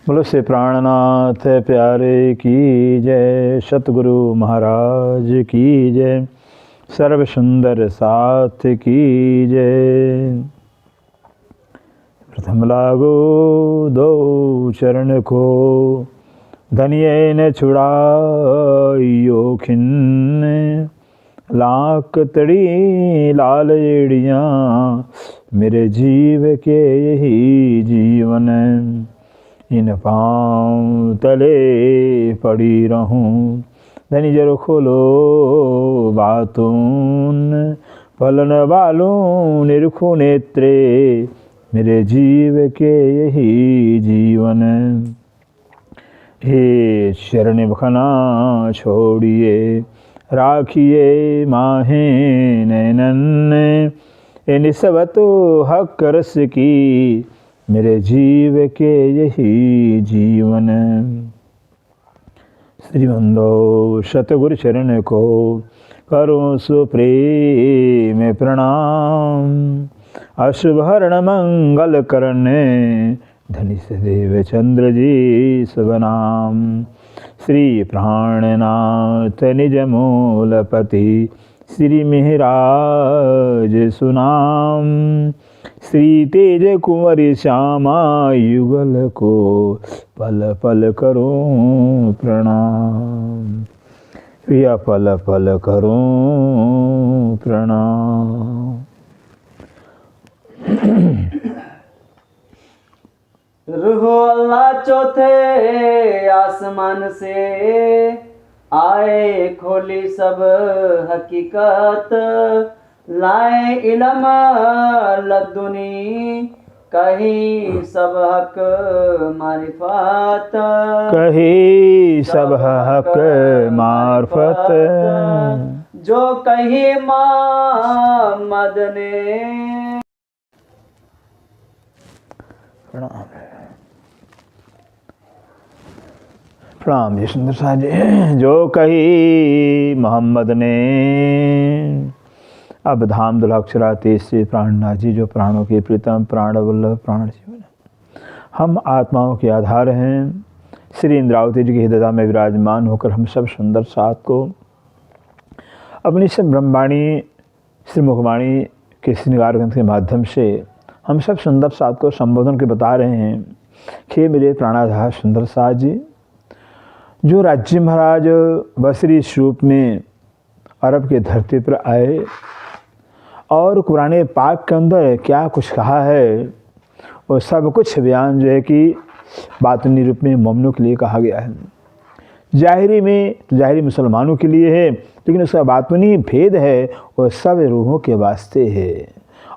बोलो से प्राणनाथ प्यारे की जय, सतगुरु महाराज की जय, सर्व सुंदर साथ की जय। प्रथम लागो दो चरण को, धनिये न छुड़ाइयो खिन्न, लाख तड़ी लाल एड़ियाँ मेरे जीव के यही जीवन। इन पाँव तले पड़ी रहूं, धनी जर खोलो बातून, फलन वालों निरखो नेत्रे मेरे जीव के यही जीवन। हे शरण बखना छोड़िए, राखिए माहे नैनन, ए निस्बत हक रस की मेरे जीव के यही जीवन। श्रीमंदो सतगुरु चरण को करो सुप्रेम प्रणाम, अशुभ हरण मंगल करने धनी सदैव चंद्र जी शुभ नाम। श्री प्राणनाथ निज मूलपति, श्री मिहिराज सुनाम, श्री तेज कुंवर श्यामा युगल को पल पल करूं प्रणाम, प्रिया पल पल करूं प्रणाम। रूह अल्लाह चौथे आसमान से आए, खोली सब हकीकत, लाए इलम लदुनी, कही सब हक मारिफत, कही सब हक मार्फत, जो कही मोहम्मद ने। प्रणाम जी सुंदर साहब जी। जो कही मोहम्मद ने। अब धाम दुलाक्षरा तेज से प्राणनाथ जी, जो प्राणों के प्रीतम प्राण वल्लभ प्राण जीवन, हम आत्माओं के आधार हैं। श्री इंद्रावती जी की हृदयता में विराजमान होकर हम सब सुंदर साथ को अपनी सब ब्रह्मवाणी श्री मुखवाणी के श्रृंगार ग्रंथ के माध्यम से हम सब सुंदर साथ को संबोधन के बता रहे हैं। खे मिले प्राणाधार सुंदर साथ जी, जो राज्य महाराज बसरी स्वरूप में अरब के धरती पर आए और कुरान पाक के अंदर क्या कुछ कहा है वो सब कुछ बयान जो है कि बातनी रूप में मोमिनों के लिए कहा गया है। जाहिरी में तो जाहिरी मुसलमानों के लिए है, लेकिन उसका बातनी भेद है वो सब रूहों के वास्ते है,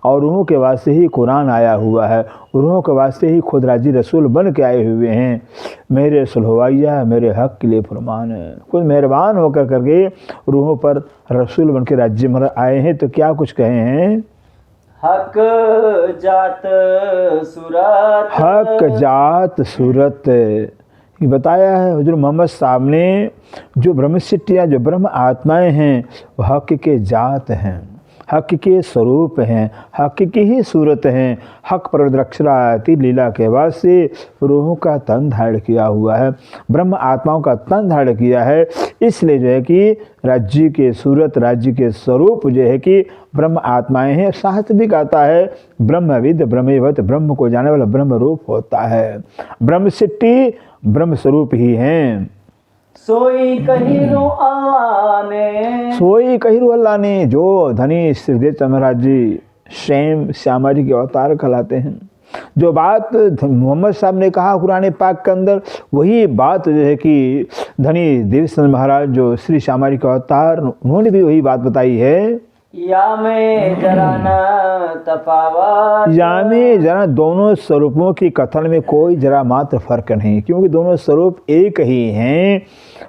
और रूहों के वास्ते ही कुरान आया हुआ है, रूहों के वास्ते ही खुद राजी रसूल बन के आए हुए हैं। मेरे सुलहवाइया मेरे हक के लिए फरमान है, खुद मेहरबान होकर करके रूहों पर रसूल बन के राज्य में आए हैं। तो क्या कुछ कहे हैं? हक जात सूरत, हक जात सूरत ये बताया है हुजूर मोहम्मद साहब ने। जो ब्रह्म सिट्टियाँ जो ब्रह्म आत्माएं हैं वो हक के जात हैं, हक के स्वरूप हैं, हक की ही सूरत हैं। हक परदक्षराती लीला के बाद से रूहों का तन धारण किया हुआ है, ब्रह्म आत्माओं का तन धारण किया है। इसलिए जो है कि राज्य के सूरत राज्य के स्वरूप जो है कि ब्रह्म आत्माएं हैं। साहित्य आता है ब्रह्मविद ब्रह्मवत, ब्रह्म को जाने वाला ब्रह्म रूप होता है। ब्रह्म सिट्टी ब्रह्म स्वरूप ही हैं। सोई कहिरो अल्लाह ने, सोई कहिरो अल्लाह ने, जो धनी श्रीदेव महाराज जी स्वयं श्यामा जी के अवतार कहलाते हैं। जो बात मोहम्मद साहब ने कहा कुरान पाक के अंदर, वही बात जो है कि धनी देवचंद्र महाराज जो श्री श्यामा जी के अवतार, उन्होंने भी वही बात बताई है। या में जरा न तफावत, या में जरा दोनों स्वरूपों की कथन में कोई जरा मात्र फर्क नहीं, क्योंकि दोनों स्वरूप एक ही हैं।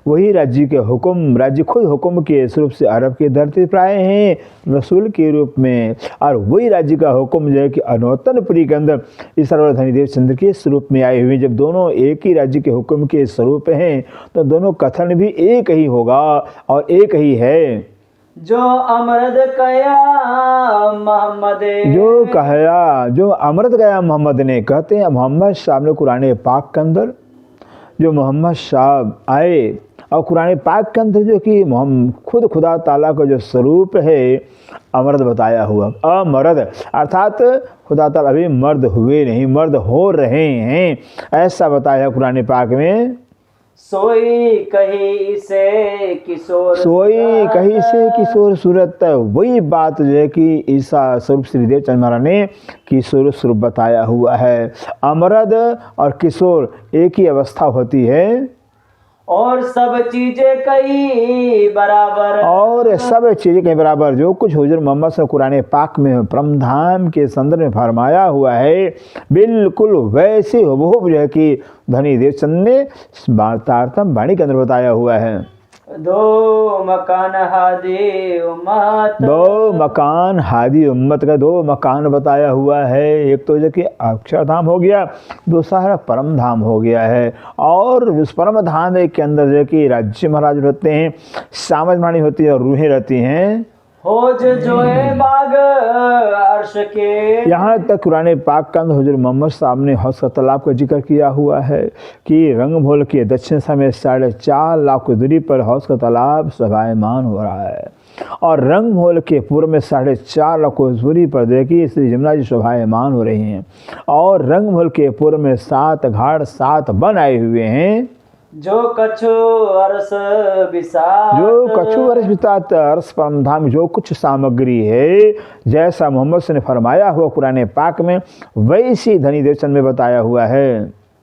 वही राज्य के हुक्म, राज्य खुद हुक्म के स्वरूप से अरब की धरती पर आए हैं रसूल के रूप में, और वही राज्य का हुक्म जो है कि अनौतनपुरी के अंदर इस सरवर धनी देवचंद्र के स्वरूप में आए हुए। जब दोनों एक ही राज्य के हुक्म के स्वरूप हैं तो दोनों कथन भी एक ही होगा और एक ही है। जो अमृत कया मोहम्मद, जो अमृत गया मोहम्मद ने, कहते हैं मोहम्मद साहब ने कुरान पाक के अंदर जो मोहम्मद साहब आए और कुरान पाक के अंदर जो कि खुद खुदा ताला का जो स्वरूप है अमर्द बताया हुआ, अमर्द अर्थात खुदा ताला अभी मर्द हुए नहीं, मर्द हो रहे हैं, ऐसा बताया कुरान पाक में। सोई कहीं से किशोर सोई कहीं से किशोर सूरत, वही बात जो है कि ईसा स्वरूप श्रीदेव चंद महाराज ने किशोर स्वरूप बताया हुआ है। अमर्द और किशोर एक ही अवस्था होती है, और सब चीजें कई बराबर, और सब चीज़ें के बराबर। जो कुछ हुजूर मोहम्मद से कुरान पाक में परमधाम के संदर्भ में फरमाया हुआ है, बिल्कुल वैसे हुबहू जो है कि धनी देवचंद ने वार्तार्थम वाणी के अंदर बताया हुआ है। दो मकान हादी उम्मत, दो मकान हादी उम्मत का दो मकान बताया हुआ है। एक तो जो कि अक्षरधाम हो गया, दूसरा परम धाम हो गया है। और उस परम धाम के अंदर जो कि राज्य महाराज रहते हैं, सामजमाणी होती है और रूहें रहती हैं। होज जोए बाग अर्श के, यहाँ तक कुरान पाक का अंदर हुजूर मोहम्मद साहब ने हौज का तालाब का जिक्र किया हुआ है कि रंगभोल के दक्षिण समय 4.5 लाख की दूरी पर हौज का तालाब शोभायमान हो रहा है, और रंगभोल के पूर्व में 4.5 लाख की दूरी पर देखिए श्री यमुना जी शोभायमान हो रही हैं, और रंगभोल के पूर्व में 7 घाट 7 वन आए हुए हैं। जो कछु अरस बिसात, जो कछु अरस बिसात, अरस परमधाम जो कुछ सामग्री है, जैसा मोहम्मद ने फरमाया हुआ कुरान पाक में, वैसी धनी देवचंद में बताया हुआ है।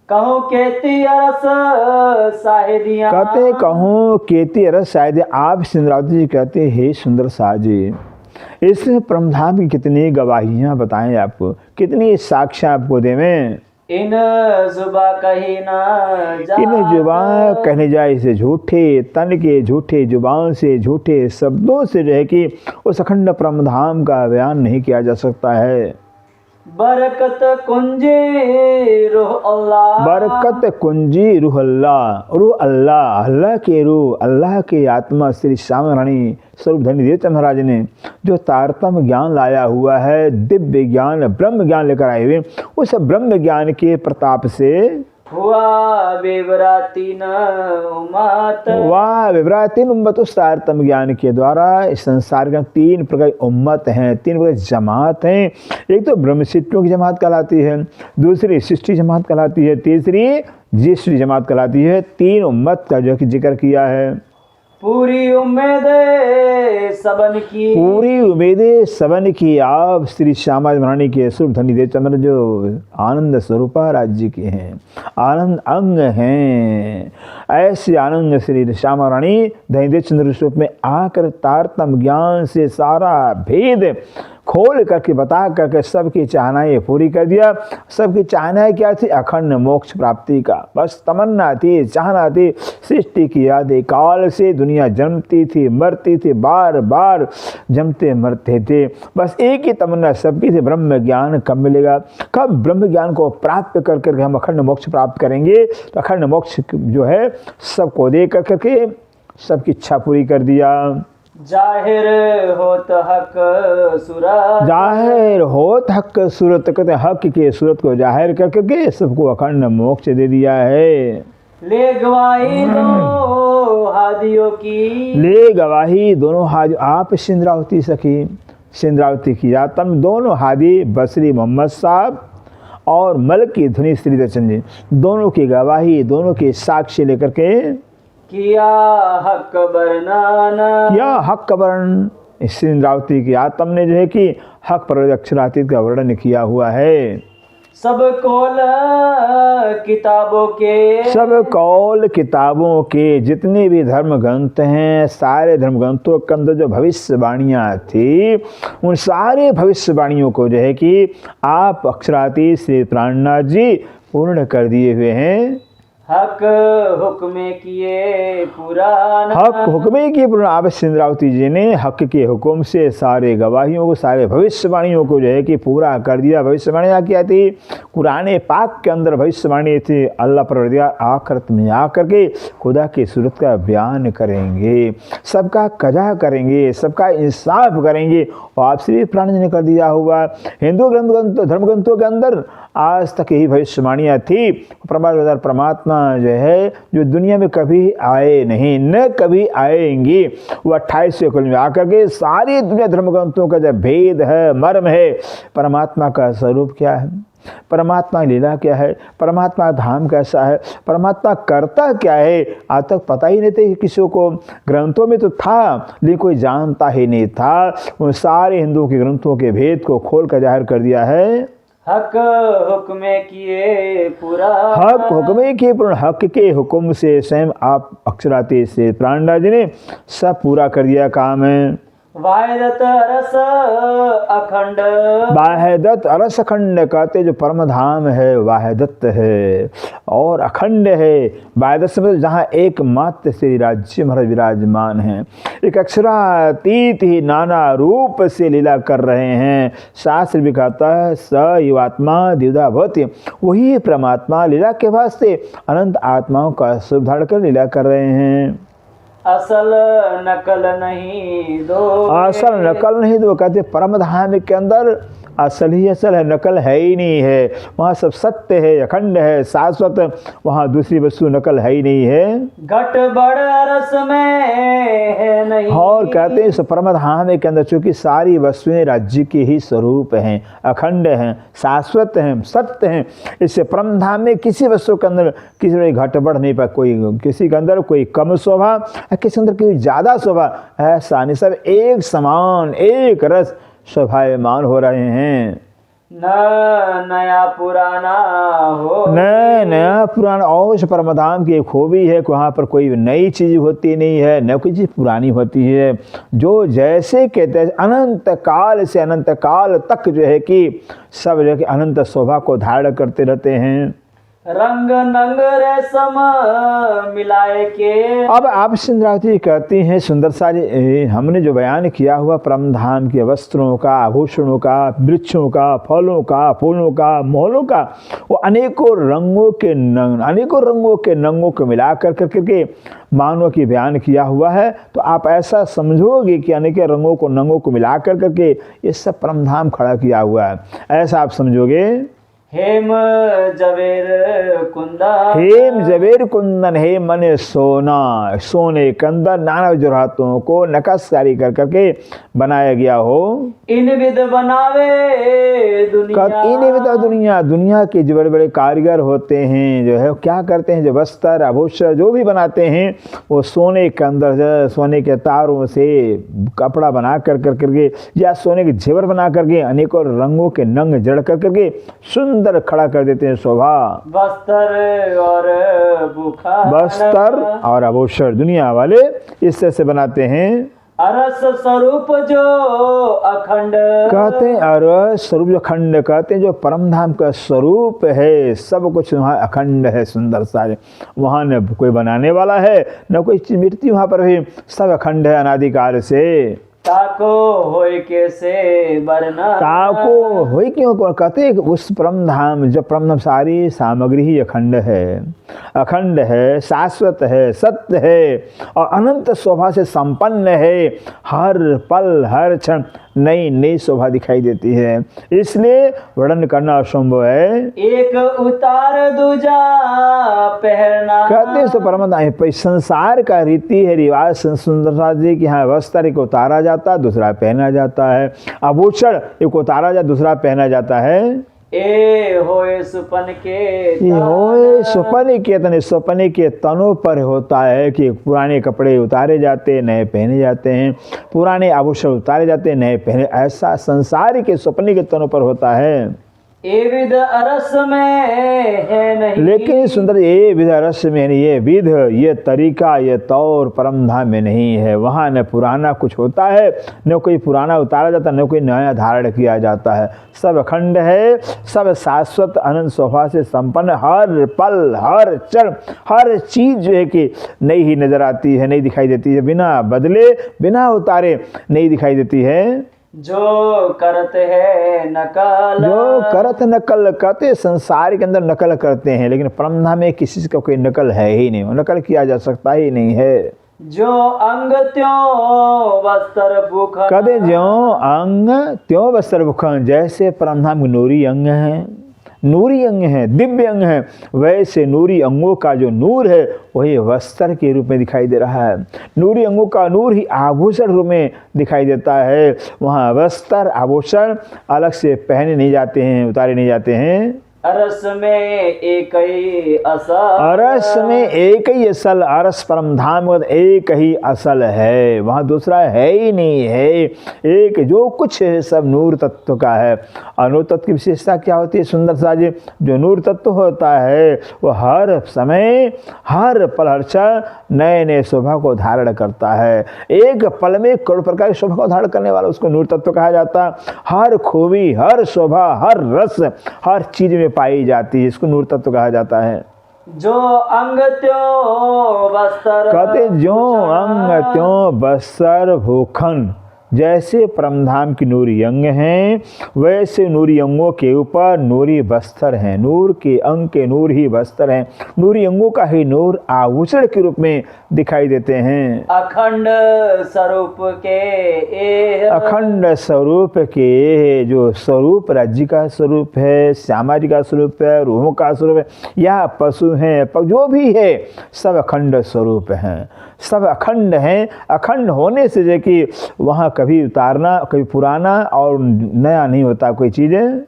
कहूँ केती अरस साहिदियाँ, कहते कहूँ केती अरस शायद आप सिंधरावती जी कहते हे सुंदर साजी, इस परमधाम की कितनी गवाहियाँ बताएं आपको, कितनी साक्ष्य आपको देवें। इन जुबा कही ना जा, इन जुबान कहने जाए इसे झूठे तन के झूठे जुबान से झूठे शब्दों से जो है कि उस अखंड परमधाम का बयान नहीं किया जा सकता है। बरकत कुंजी रूह अल्लाह, बरकत कुंजी रूह अल्लाह, रूह अल्लाह, अल्लाह के रूह, अल्लाह की आत्मा श्री श्याम रानी स्वरूप धनी देवचंद महाराज ने जो तारतम ज्ञान लाया हुआ है, दिव्य ज्ञान ब्रह्म ज्ञान लेकर आए हुए, उस ब्रह्म ज्ञान के प्रताप से हुआ विवरातीन उम्मत, वाह विवरातीन उम्मत, उस तारतम ज्ञान के द्वारा इस संसार के 3 प्रकार उम्मत हैं, 3 प्रकार जमात हैं। एक तो ब्रह्मसिद्धियों की जमात कहलाती है, दूसरी सृष्टि जमात कहलाती है, तीसरी ज्येष्ठी जमात कहलाती है। 3 उम्मत का जो कि जिक्र किया है। पूरी उम्मीद सबन की, पूरी उम्मीदें सबन की आप श्री श्यामा महारानी के स्वरूप धनी देवचंद्र जो आनंद स्वरूपा राज्य के हैं, आनंद अंग हैं, ऐसे आनंद श्री श्यामा रानी धनी देवचंद्र स्वरूप में आकर तारतम ज्ञान से सारा भेद खोल करके बता करके सबकी चाहनाएं पूरी कर दिया। सबकी चाहनाएं क्या थी? अखंड मोक्ष प्राप्ति का बस तमन्ना थी, चाहना थी। सृष्टि की यादें काल से दुनिया जन्मती थी, मरती थी, बार बार जमते मरते थे, बस एक ही तमन्ना सबकी थी, ब्रह्म ज्ञान कब मिलेगा, कब ब्रह्म ज्ञान को प्राप्त कर करके हम अखंड मोक्ष प्राप्त करेंगे। तो अखंड मोक्ष जो है सबको दे कर करके सबकी इच्छा पूरी कर दिया। जाहिर होत हक सूरत, जाहिर होत हक सूरत, कहते हक के सूरत को जाहिर कर करके सबको अखंड मोक्ष दे दिया है। ले गवाही दो हादियों की, ले गवाही दोनों हादी आप सिंधरावती सखी, सिंधरावती की आत्म दोनों हादी बसरी मोहम्मद साहब और मलक की धुनी श्री देवचंद जी, दोनों की गवाही, दोनों के साक्ष्य लेकर के किया हक बरनाना, किया हक वर्ण। सिंधरावती की आत्म ने जो है कि हक पर अक्षरातीत का वर्णन किया हुआ है। सब कौल किताबों के, सब कौल किताबों के जितने भी धर्म ग्रंथ हैं, सारे धर्म ग्रंथों के अंदर जो भविष्यवाणियाँ थी, उन सारे भविष्यवाणियों को जो है कि आप अक्षरातीत श्री प्राणनाथ जी पूर्ण कर दिए हुए हैं। हक हुक्मे किए पुराना, हक हुक्मे की पूर्ण आप सिंधरावती जी ने हक के हुक्म से सारे गवाहियों को, सारे भविष्यवाणियों को जो है कि पूरा कर दिया। भविष्यवाणियाँ क्या थी? कुरान पाक के अंदर भविष्यवाणी थी, अल्लाह परवरदिगार आखिरत में आकर के खुदा की सूरत का बयान करेंगे, सबका कजा करेंगे, सबका इंसाफ करेंगे, और आप श्री प्राण जी ने कर दिया हुआ। हिंदू धर्म ग्रंथों के अंदर आज तक यही भविष्यवाणियाँ थी। परमात्मा जो है जो दुनिया में कभी आए नहीं, न कभी आएंगी, वो 28वें कुल में आकर के सारी दुनिया धर्म ग्रंथों का जो भेद है, मर्म है, परमात्मा का स्वरूप क्या है, परमात्मा लीला क्या है, परमात्मा धाम कैसा है, परमात्मा करता क्या है, आज तक पता ही नहीं था किसी को। ग्रंथों में तो था लेकिन कोई जानता ही नहीं था। उन सारे हिंदुओं के ग्रंथों के भेद को खोल कर जाहिर कर दिया है। हक हुक्मे किए पूरा, हक हुक्मे किए पूर्ण, हक के हुक्म से स्वयं आप अक्षरातीत से प्राणनाथ जी ने सब पूरा कर दिया काम है। वायदत रस अखंड, वाहदत रस अखंड कहते जो परम धाम है वाहदत है और अखंड है। वाहदत से मतलब जहाँ एकमात्र श्री राज्य महाराज विराजमान हैं, एक अक्षरातीत ही नाना रूप से लीला कर रहे हैं। शास्त्र भी कहता है स युवात्मा द्विधा भवति, वही परमात्मा लीला के वास्ते अनंत आत्माओं का स्वरूप धारण कर लीला कर रहे हैं। असल नकल नहीं दो, असल नकल नहीं दो कहते परम धाम के अंदर असल ही असल है, नकल है ही नहीं है। वहाँ सब सत्य है, अखंड है, शाश्वत, वहाँ दूसरी वस्तु नकल है ही नहीं है। घट बड़ रस में है नहीं, और कहते हैं इस परम धाम के अंदर चूंकि सारी वस्तुएं राज्य के ही स्वरूप हैं, अखंड हैं, शाश्वत हैं, सत्य हैं, इससे परम धाम में किसी वस्तु के अंदर किसी में घट बढ़ नहीं पाए, कोई किसी के अंदर कोई कम शोभा, किसी के अंदर कोई ज़्यादा शोभा, ऐसा नहीं, सब एक समान एक रस शोभायमान हो रहे हैं। न नया पुराना हो, नया पुराना। और उस परमधाम की एक खूबी है कि वहाँ पर कोई नई चीज़ होती नहीं है, न कोई चीज़ पुरानी होती है। जो जैसे कहते हैं अनंत काल से अनंत काल तक जो है कि सब जो है कि अनंत शोभा को धारण करते रहते हैं। रंग नंग रेशम मिलाए के, अब आप सिंधरावती कहती हैं सुंदर सारी हमने जो बयान किया हुआ परम धाम के वस्त्रों का, आभूषणों का, वृक्षों का, फलों का, फूलों का, महलों का, वो अनेकों रंगों के नंगों को मिला कर करके मानव की बयान किया हुआ है। तो आप ऐसा समझोगे कि अनेक रंगों को नंगों को मिला कर करके ये सब परम धाम खड़ा किया हुआ है, ऐसा आप समझोगे। हेम जवेर कुंदन, हेम जवेर कुंदन, हेम मने सोना, सोने के अंदर नाना जुरातों को नक्काशी कर करके बनाया गया हो। इन विध बनावे दुनिया, इन विध दुनिया, दुनिया के जो बड़े बड़े कारीगर होते हैं जो है क्या करते हैं, जो वस्त्र आभूषण जो भी बनाते हैं वो सोने के अंदर सोने के तारों से कपड़ा बना कर करके या सोने के जेवर बना करके अनेकों रंगों के नंग जड़ कर करके सुंदर खड़ा कर देते हैं शोभा। बस्तर और बुखार, बस्तर और आभूषण दुनिया वाले इस तरह से बनाते हैं। अरस स्वरूप जो अखंड, कहते हैं अरस स्वरूप जो अखंड, कहते हैं जो परम धाम का स्वरूप है, सब कुछ वहाँ अखंड है, सुंदर सारे, वहाँ न कोई बनाने वाला है न कोई चीज मिटती, वहाँ पर भी सब अखंड है अनादिकाल से। ताको होय के से बरना, ताको होई क्यों, कहते हैं उस परम धाम, जब परम धाम सारी सामग्री ही अखंड है, शाश्वत है, सत्य है और अनंत शोभा से संपन्न है। हर पल हर क्षण नई नई शोभा दिखाई देती है, इसलिए वर्णन करना असंभव है। एक उतार दूजा पहनना, कहते हैं परम धाम संसार का रीति है, रिवाज सुंदरता जी की यहाँ वस्त्र को उतारा जाता है, दूसरा पहना जाता है, आभूषण एक उतारा जाता दूसरा पहना जाता है। ए होए सुपन के तन, सपने के तनों पर होता है कि पुराने कपड़े उतारे जाते नए पहने जाते हैं, पुराने आभूषण उतारे जाते नए पहने, ऐसा संसार के सपने के तनों पर होता है। ए विध अरस में है नहीं, लेकिन सुंदर ये विध रस में नहीं, ये विध ये तरीका ये तौर परम धाम में नहीं है। वहाँ न पुराना कुछ होता है, न कोई पुराना उतारा जाता, न कोई नया धारण किया जाता है, सब अखंड है, सब शाश्वत अनंत शोभा से संपन्न। हर पल हर क्षण हर चीज जो है कि नई ही नजर आती है, नई दिखाई देती है, बिना बदले बिना उतारे नई दिखाई देती है। जो करते है नकल, जो करत नकल, कहते संसार के अंदर नकल करते हैं, लेकिन परम धाम में किसी का कोई नकल है ही नहीं, नकल किया जा सकता ही नहीं है। जो अंग त्यों वस्त्र भूखन, कहते ज्यों अंग त्यों वस्त्र भूखन, जैसे परम धाम नूरी अंग है, नूरी अंग हैं, दिव्य अंग हैं, वैसे नूरी अंगों का जो नूर है वही वस्त्र के रूप में दिखाई दे रहा है। नूरी अंगों का नूर ही आभूषण रूप में दिखाई देता है। वहाँ वस्त्र आभूषण अलग से पहने नहीं जाते हैं, उतारे नहीं जाते हैं। अरस में एक ही असल, अरस में एक ही असल, अरस परम धाम एक ही असल है, वहाँ दूसरा है ही नहीं है। एक जो कुछ है सब नूर तत्व का है। और नूर तत्व की विशेषता क्या होती है? सुंदर सा जी जो नूर तत्व होता है वो हर समय हर पल हर क्षण नए नए शोभा को धारण करता है। एक पल में करोड़ प्रकार की शोभा को धारण करने वाला उसको नूर तत्व कहा जाता है। हर खूबी, हर शोभा, हर रस, हर चीज में पाई जाती है, इसको नूर तत्व कहा जाता है। जो अंग त्यों वस्त्र, कहते जो अंग त्यों बस्तर भूखन, जैसे परमधाम की नूरी अंग हैं वैसे नूरी अंगों के ऊपर नूरी बस्तर हैं। नूर के अंग के नूर ही बस्तर हैं। नूरी अंगों का ही नूर आभूषण के रूप में दिखाई देते हैं। अखंड स्वरूप के, अखंड स्वरूप के, जो स्वरूप राज्य का स्वरूप है, श्यामा जी का स्वरूप है, रूहों का स्वरूप है, या पशु हैं, जो भी है सब अखंड स्वरूप हैं, सब अखंड हैं। अखंड होने से जो कि वहाँ कभी उतारना, कभी पुराना और नया नहीं होता कोई चीज़ें।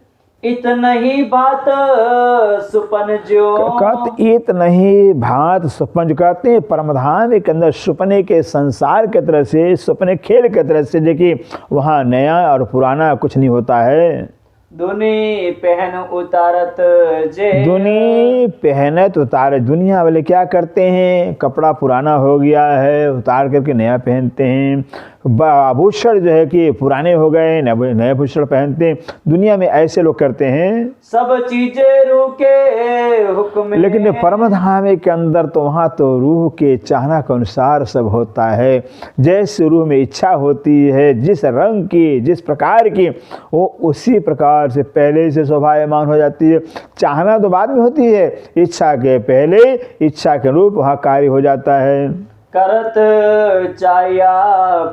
इतना ही बात सुपन जो, कहते इतना ही भात सुपन जो कहते हैं परमधाम के अंदर सुपने के संसार के तरह से, सुपने खेल के तरह से जो कि वहाँ नया और पुराना कुछ नहीं होता है। दुनी पहन उतारत जे, दुनी पहनत उतारे, दुनिया वाले क्या करते हैं? कपड़ा पुराना हो गया है उतार करके नया पहनते हैं। आभूषण जो है कि पुराने हो गए नए आभूषण पहनते हैं। दुनिया में ऐसे लोग करते हैं। सब चीजें रूह के हुक्म, लेकिन परमधाम के अंदर तो वहाँ तो रूह के चाहना के अनुसार सब होता है। जैसे रूह में इच्छा होती है जिस रंग की, जिस प्रकार की, वो उसी प्रकार से पहले से शोभायमान हो जाती है। चाहना तो बाद में होती है, इच्छा के पहले इच्छा के रूप वहाँ कार्य हो जाता है। करत चाया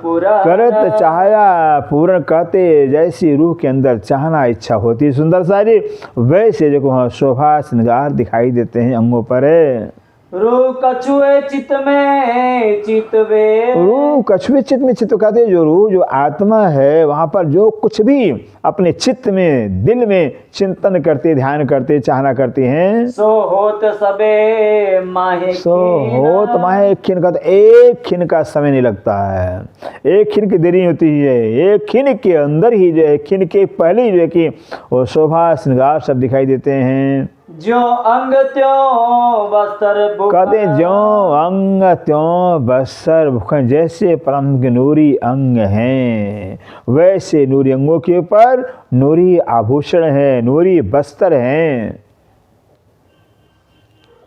पूरा, करत चाया पूर्ण, कहते जैसी रूह के अंदर चाहना इच्छा होती है सुंदर सारी, वैसे जो वहाँ शोभा श्रृंगार दिखाई देते हैं अंगों पर है। रूह कछुए चित में चितवे, रूह कछुए चित्त में चित्त कहते हैं जो रूह जो आत्मा है वहाँ पर जो कुछ भी अपने चित्त में दिल में चिंतन करते, ध्यान करते, चाहना करते हैं, सो होत सबे माहे, सो होत माहे। एक खिन का तो एक खिन का समय नहीं लगता है, एक खिन की देरी होती है। एक खिन के अंदर ही जो है, खिन के पहले ही जो है कि वो शोभा श्रृंगार सब दिखाई देते हैं। जो अंग त्यों वस्त्र भूखन, कहते जो अंग त्यों बस्तर भूखन, जैसे परम के नूरी अंग हैं वैसे नूरी अंगों के ऊपर नूरी आभूषण है, नूरी बस्तर हैं।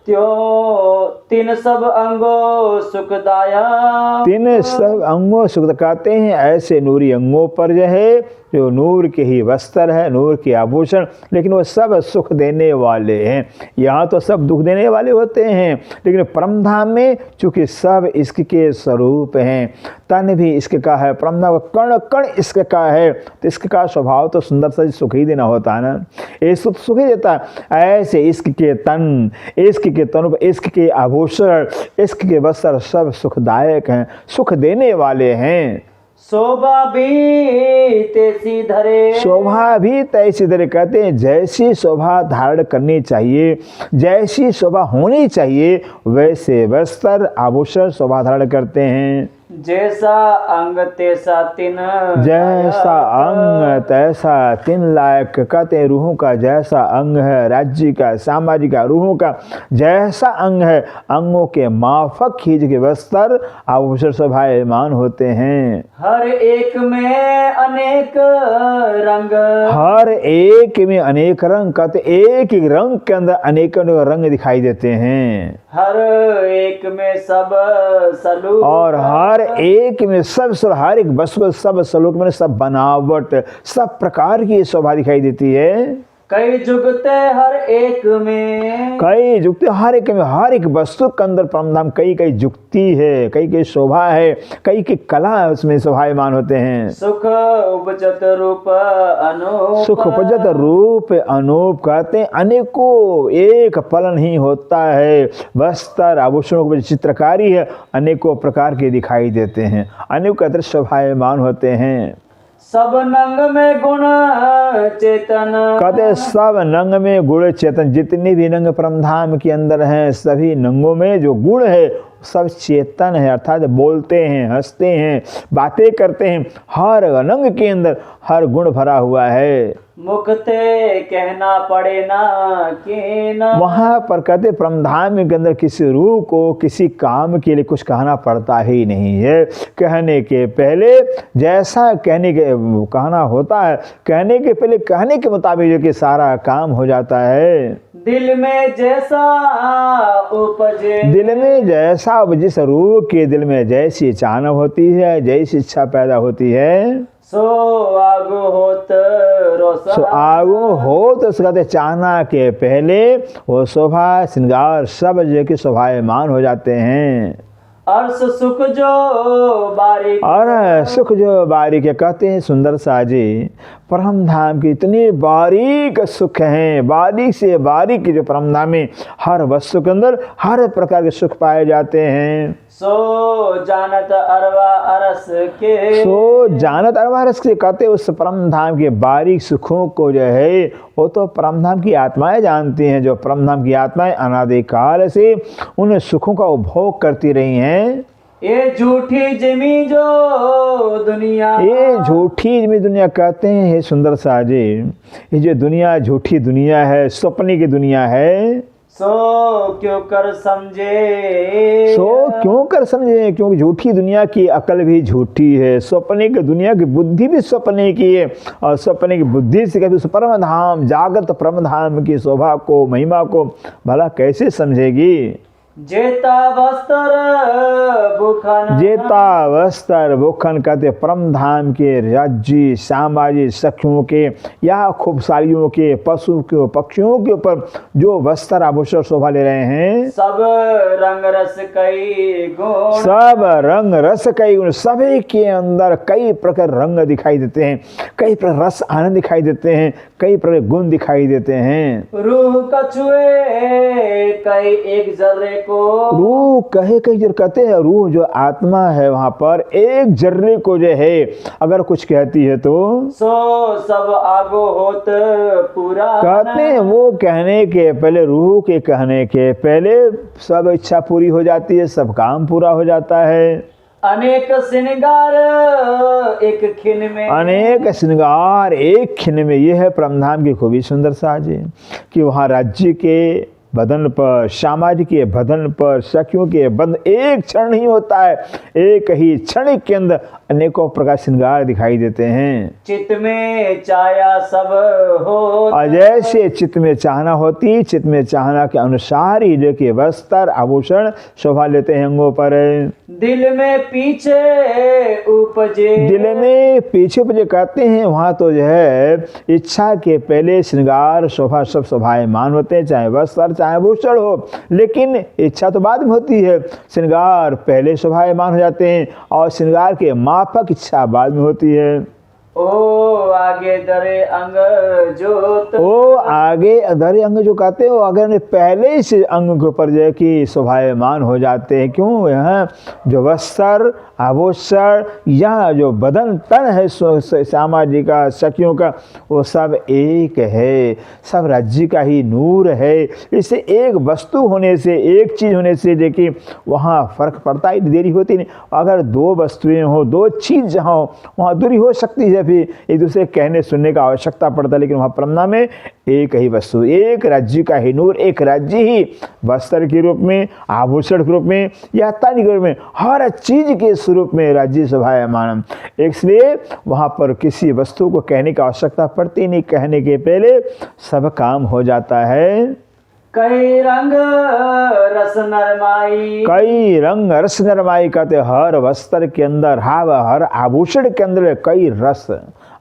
त्यों तीन सब अंगों सुखदायक, तीन सब अंगों सुख कहते हैं ऐसे नूरी अंगों पर जो है जो नूर के ही वस्त्र है, नूर के आभूषण, लेकिन वो सब सुख देने वाले हैं। यहाँ तो सब दुख देने वाले होते हैं, लेकिन परमधाम में चूँकि सब इसके स्वरूप हैं। तन भी इसके का है, परमधाम का कण कण इसके का है, तो इसके का स्वभाव तो सुंदर सा सुख ही देना होता है ना, ये सुख ही देता है। ऐसे इश्क के तन, इश्क के तन, इश्क के आभूषण, इश्क के वस्त्र सब सुखदायक हैं, सुख देने वाले हैं। शोभा भी तैसी धरे, शोभा भी तैसी धरे कहते हैं जैसी शोभा धारण करनी चाहिए, जैसी शोभा होनी चाहिए वैसे वस्त्र आभूषण शोभा धारण करते हैं। जैसा अंग तैसा तिन, जैसा अंग तैसा तिन लायक, कहते हैं रूहों का जैसा अंग है, राज्य का, सामाजिक का, रूहों का जैसा अंग है, अंगों के माफक खींच के वस्त्र आभूषण शोभायमान होते हैं। हर एक में अनेक रंग, हर एक में अनेक रंग, कहते एक ही रंग के अंदर अनेक रंग दिखाई देते हैं। हर एक में सब सलूक, और हर एक में सब हर एक वस्तु सब सलूक में सब बनावट, सब प्रकार की शोभा दिखाई देती है। कई जुगते हर एक में, कई जुक्ति हर एक में, हर एक वस्तु के अंदर परमधाम कई कई जुक्ति है, कई कई शोभा है, कई कई कला उसमें शोभायमान होते हैं। सुख उपजत रूप अनूप, सुख उपजत रूप अनूप कहते हैं अनेकों, एक फल नहीं होता है। वस्त्र आभूषणों की चित्रकारी है, अनेकों प्रकार के दिखाई देते हैं, अनेकों तरह शोभायमान होते हैं। सब नंग में गुण चेतन, कहते सब नंग में गुण चेतन, जितने भी नंग परमधाम के अंदर हैं सभी नंगों में जो गुण है सब चेतन है, अर्थात बोलते हैं, हंसते हैं, बातें करते हैं, हर नंग के अंदर हर गुण भरा हुआ है। मुखते कहना पड़े ना कि न, वहाँ पर कहते परमधाम के अंदर किसी रूह को किसी काम के लिए कुछ कहना पड़ता ही नहीं है। कहने के पहले जैसा कहना होता है, कहने के पहले कहने के मुताबिक जो कि सारा काम हो जाता है। दिल में जैसा उपजे, दिल में जैसा जिस रूह के दिल में जैसी चाहना होती है, जैसी इच्छा पैदा होती है, सो आगो होत रोशन, सो आगो हो तो कहते चाहना के पहले वो शोभा श्रृंगार सब जो कि शोभायमान हो जाते हैं। अर्श सुख जो बारीक, और सुख जो बारीक है, कहते हैं सुंदर साजी परमधाम के इतने बारीक सुख हैं, बारीक से बारीक जो परमधाम में हर वस्तु के अंदर हर प्रकार के सुख पाए जाते हैं। सो जानत अरवा अरस के, सो जानत अरवा रस के, कहते उस परमधाम के बारीक सुखों को जो है वो तो परमधाम की आत्माएं जानती हैं। जो परमधाम की आत्माएं अनादिकाल से उन सुखों का उपभोग करती रही हैं। ये झूठी जिमी जो दुनिया, ये झूठी जिमी दुनिया कहते हैं हे सुंदर साजी, ये जो दुनिया झूठी दुनिया है, सपने की दुनिया है, सो क्यों कर समझे, सो क्यों कर समझे, क्योंकि झूठी दुनिया की अकल भी झूठी है, सपने की दुनिया की बुद्धि भी सपने की है, और सपने की बुद्धि से कभी उस परमधाम जागृत परमधाम की शोभा को महिमा को भला कैसे समझेगी। जेता वस्त्र भूखन, जेता वस्त्र भूखन कहते परमधाम के राज्य सामाजिक सखियों के या खूबसारियों के पशु के पक्षियों के ऊपर जो वस्त्र आभूषण शोभा ले रहे हैं, सब रंग रस कई गुण, सब रंग रस कई गुण, सभी के अंदर कई प्रकार रंग दिखाई देते हैं, कई प्रकार रस आनंद दिखाई देते हैं, कई प्रकार गुण दिखाई देते हैं। रूह कछुए कई एक जर्रे को, रूह कहे कई जर कहते हैं, रूह जो आत्मा है वहां पर एक जर्रे को जो है अगर कुछ कहती है तो सो सब आगो होत पूरा, कहते हैं वो कहने के पहले, रूह के कहने के पहले सब इच्छा पूरी हो जाती है, सब काम पूरा हो जाता है। अनेक श्रृंगार एक खिन में, अनेक श्रृंगार एक खिन में, यह है परमधाम की खूबी सुंदर साज कि वहाँ राज्य के बदन पर, सामाजिक के बदन पर, सखियों के बदन एक क्षण नहीं होता है, एक ही क्षण के अंदर अनेकों प्रकार श्रृंगार दिखाई देते हैं। चित्त में चाया सब हो, और जैसे चित्त में चाहना होती, चित्त में चाहना के अनुसार ही जो कि वस्त्र आभूषण शोभा लेते हैं अंगों पर। दिल में पीछे उपजे, दिल में पीछे उपजे कहते हैं वहाँ तो जो है इच्छा के पहले श्रृंगार शोभा सब शोभायमान होते हैं, चाहे वस्त्र चाहे आभूषण हो, लेकिन इच्छा तो बाद में होती है, श्रृंगार पहले शोभायमान हो जाते हैं और श्रृंगार के माफक इच्छा बाद में होती है। ओ आगे दरे अंग जोत, ओ आगे दरे अंग जो कहते हो अगर पहले से अंग के ऊपर जो है कि शोभायमान हो जाते हैं। क्यों? यहाँ जो वस्त्र आभूषण या जो बदन तन है सामाजिक का सखियों का वो सब एक है, सब राज्य का ही नूर है। इससे एक वस्तु होने से, एक चीज़ होने से देखिए वहाँ फर्क पड़ता ही, देरी होती नहीं। अगर दो वस्तुएं हो, दो चीज़ जहाँ हो वहाँ दूरी हो सकती है, फिर एक दूसरे कहने सुनने का आवश्यकता पड़ता है, लेकिन वहाँ परमना में एक ही वस्तु, एक राज्य का ही नूर, एक राज्य ही वस्त्र के रूप में, आभूषण के रूप में या तन के रूप में, हर चीज के स्वरूप में राज्य शोभायमान। इसलिए वहाँ पर किसी वस्तु को कहने की आवश्यकता पड़ती नहीं, कहने के पहले सब काम हो जाता है। कई रंग रस नरमाई, कई रंग रस नरमाई कहते हर वस्त्र के अंदर, हर आभूषण के अंदर कई रस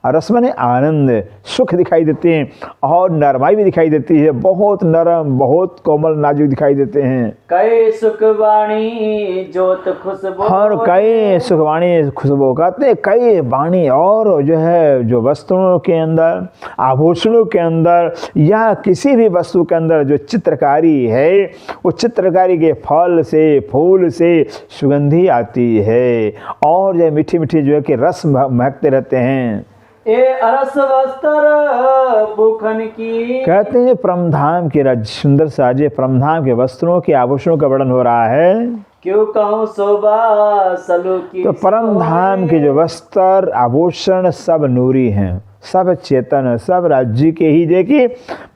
और रस माने आनंद, सुख दिखाई देते हैं और नरमाई भी दिखाई देती है, बहुत नरम, बहुत कोमल, नाजुक दिखाई देते हैं। कई सुखवाणी जोत खुशबू, और कई सुखवाणी खुशबू, कहते हैं कई वाणी, और जो है जो वस्त्रों के अंदर, आभूषणों के अंदर या किसी भी वस्तु के अंदर जो चित्रकारी है, वो चित्रकारी के फल से, फूल से सुगंधी आती है और जो मीठी मीठी जो है कि रस महकते रहते हैं। ए अरस वस्त्र भूखन की, कहते हैं परमधाम के राज्य सुंदर साजे, परमधाम के वस्त्रों के आभूषणों का वर्णन हो रहा है। क्यों कहूँ शोभा सलू की, तो परमधाम के जो वस्त्र आभूषण सब नूरी हैं, सब चेतन, सब राज्य के ही देखिए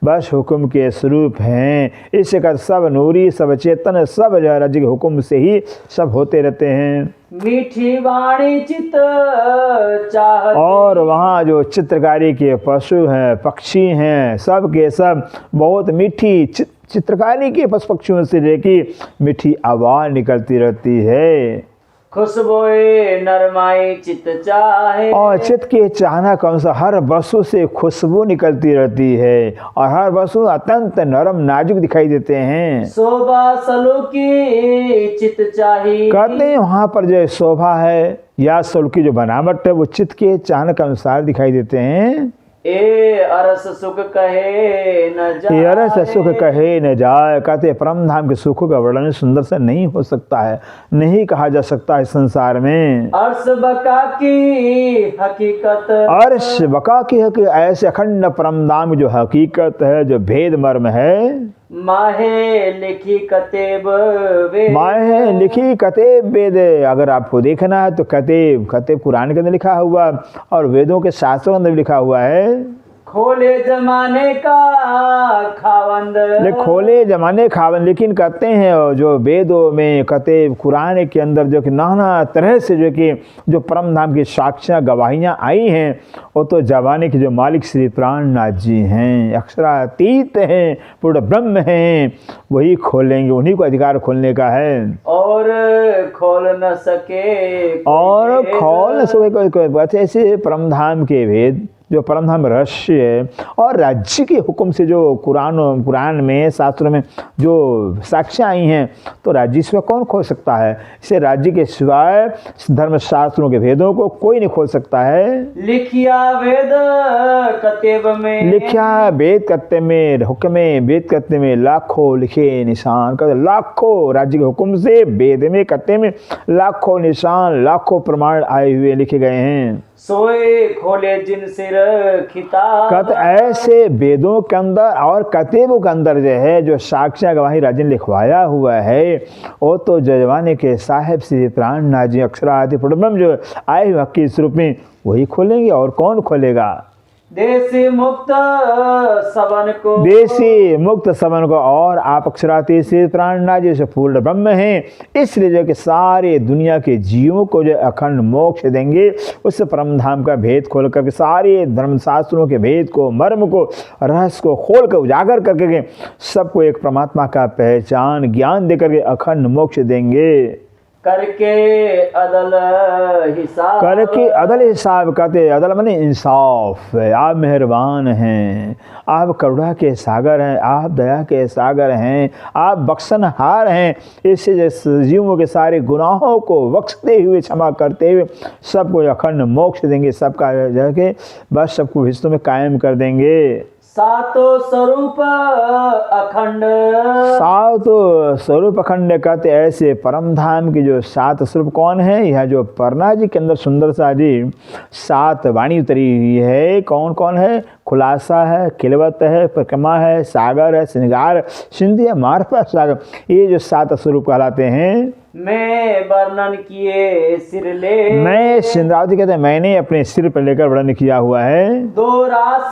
बस हुक्म के स्वरूप हैं। इस कर सब नूरी, सब चेतन, सब जो राज्य के हुक्म से ही सब होते रहते हैं। मीठी वाणी चित चाहती, और वहाँ जो चित्रकारी के पशु हैं, पक्षी हैं, सब के सब बहुत मीठी चित्रकारी के पशु पक्षियों से लेके मीठी आवाज़ निकलती रहती है। खुशबोए नरमाई चित चाहे, और चित्त के चाहना कौन सा, हर वस्तु से खुशबू निकलती रहती है और हर वस्तु अत्यंत नरम नाजुक दिखाई देते हैं। शोभा सलू की चित चाही, कहते हैं वहाँ पर जो शोभा है या सलू की जो बनावट है वो चित्त के चाहना के अनुसार दिखाई देते हैं। ए अरस सुख कहे न जाए, ये रस सुख कहे न जाए। कहते हैं परम धाम के सुखों का वर्णन सुंदर से नहीं हो सकता है, नहीं कहा जा सकता है संसार में। अर्श बका की हकीकत, अर्श बका की है कि ऐसे अखंड परम धाम जो हकीकत है, जो भेद मर्म है, माहे लिखी कतेब वेद, माहे लिखी कतेब वेद। अगर आपको देखना है तो कतेब, कतेब कुरान के अंदर लिखा हुआ और वेदों के शास्त्रों के अंदर भी लिखा हुआ है। खोले जमाने का खावंद, खोले जमाने खावन, लेकिन कहते हैं जो वेदों में कतेब कुरान के अंदर जो कि नाना तरह से जो कि जो परम धाम की साक्ष्यां गवाहियाँ आई हैं, वो तो जमाने के जो मालिक श्री प्राणनाथ जी हैं, अक्षरातीत हैं, पूर्ण ब्रह्म हैं, वही खोलेंगे, उन्हीं को अधिकार खोलने का है। और खोल न सके और खोल न सके कोई बात। ऐसे परम धाम के भेद, जो परमधाम रहस्य है और राज्य के हुक्म से जो कुरान में, शास्त्रों में जो साक्ष्यां आई हैं, तो राज्य सिवा कौन खोल सकता है? इसे राज्य के सिवाय धर्म शास्त्रों के भेदों को कोई नहीं खोल सकता है। लिखिया वेद कतेब में, लिखिया वेद कत्ते में, हुक्म वेद कत्ते में लाखों लिखे निशान, लाखों राज्य के हुक्म से वेद में कत्ते में लाखों निशान, लाखों प्रमाण आए हुए लिखे गए हैं। सोए खोले जिन सिर खिताब, कत ऐसे वेदों के अंदर और कतेबों के अंदर जो है जो साक्ष्य गवाही राज्य ने लिखवाया हुआ है, वो तो जजवाने के साहेब श्री प्राणनाथ जी अक्षरादि ब्रह्म जो आए हुए हकीकत स्वरूप में वही खोलेंगे, और कौन खोलेगा? देसी मुक्त सबन को, देसी मुक्त सबन को। और आप अक्षराती श्री प्राणनाथ जी से पूर्ण ब्रह्म हैं, इसलिए जो कि सारे दुनिया के जीवों को जो अखंड मोक्ष देंगे, उस परम धाम का भेद खोल करके, सारे धर्मशास्त्रों के भेद को, मर्म को, रहस्य को खोल कर उजागर करके सबको एक परमात्मा का पहचान ज्ञान दे करके अखंड मोक्ष देंगे। करके अदल हिसाब, करके अदल हिसाब। कहते अदल माने इंसाफ। आप मेहरबान हैं, आप करुणा के सागर हैं, आप दया के सागर हैं, आप बख्शनहार हैं। इससे जीवों के सारे गुनाहों को बख्शते हुए, क्षमा करते हुए सबको अखंड मोक्ष देंगे, सबका जाके बस सबको हिस्सों में कायम कर देंगे। सातो स्वरूप अखंड, सात स्वरूप अखंड कहते ऐसे परम धाम की जो सात स्वरूप कौन है? यह जो परना जी के अंदर सुंदर सा जी सात वाणी उतरी हुई है, कौन कौन है? खुलासा है, खिलवत है, परिक्रमा है, सागर है, श्रृंगार, सिंधु है, मार्फत सागर। ये जो सात स्वरूप कहलाते हैं। मैं वर्णन किए सिर ले, मैं सिंधरावती कहते हैं मैंने अपने सिर पर लेकर वर्णन किया हुआ है। दो रास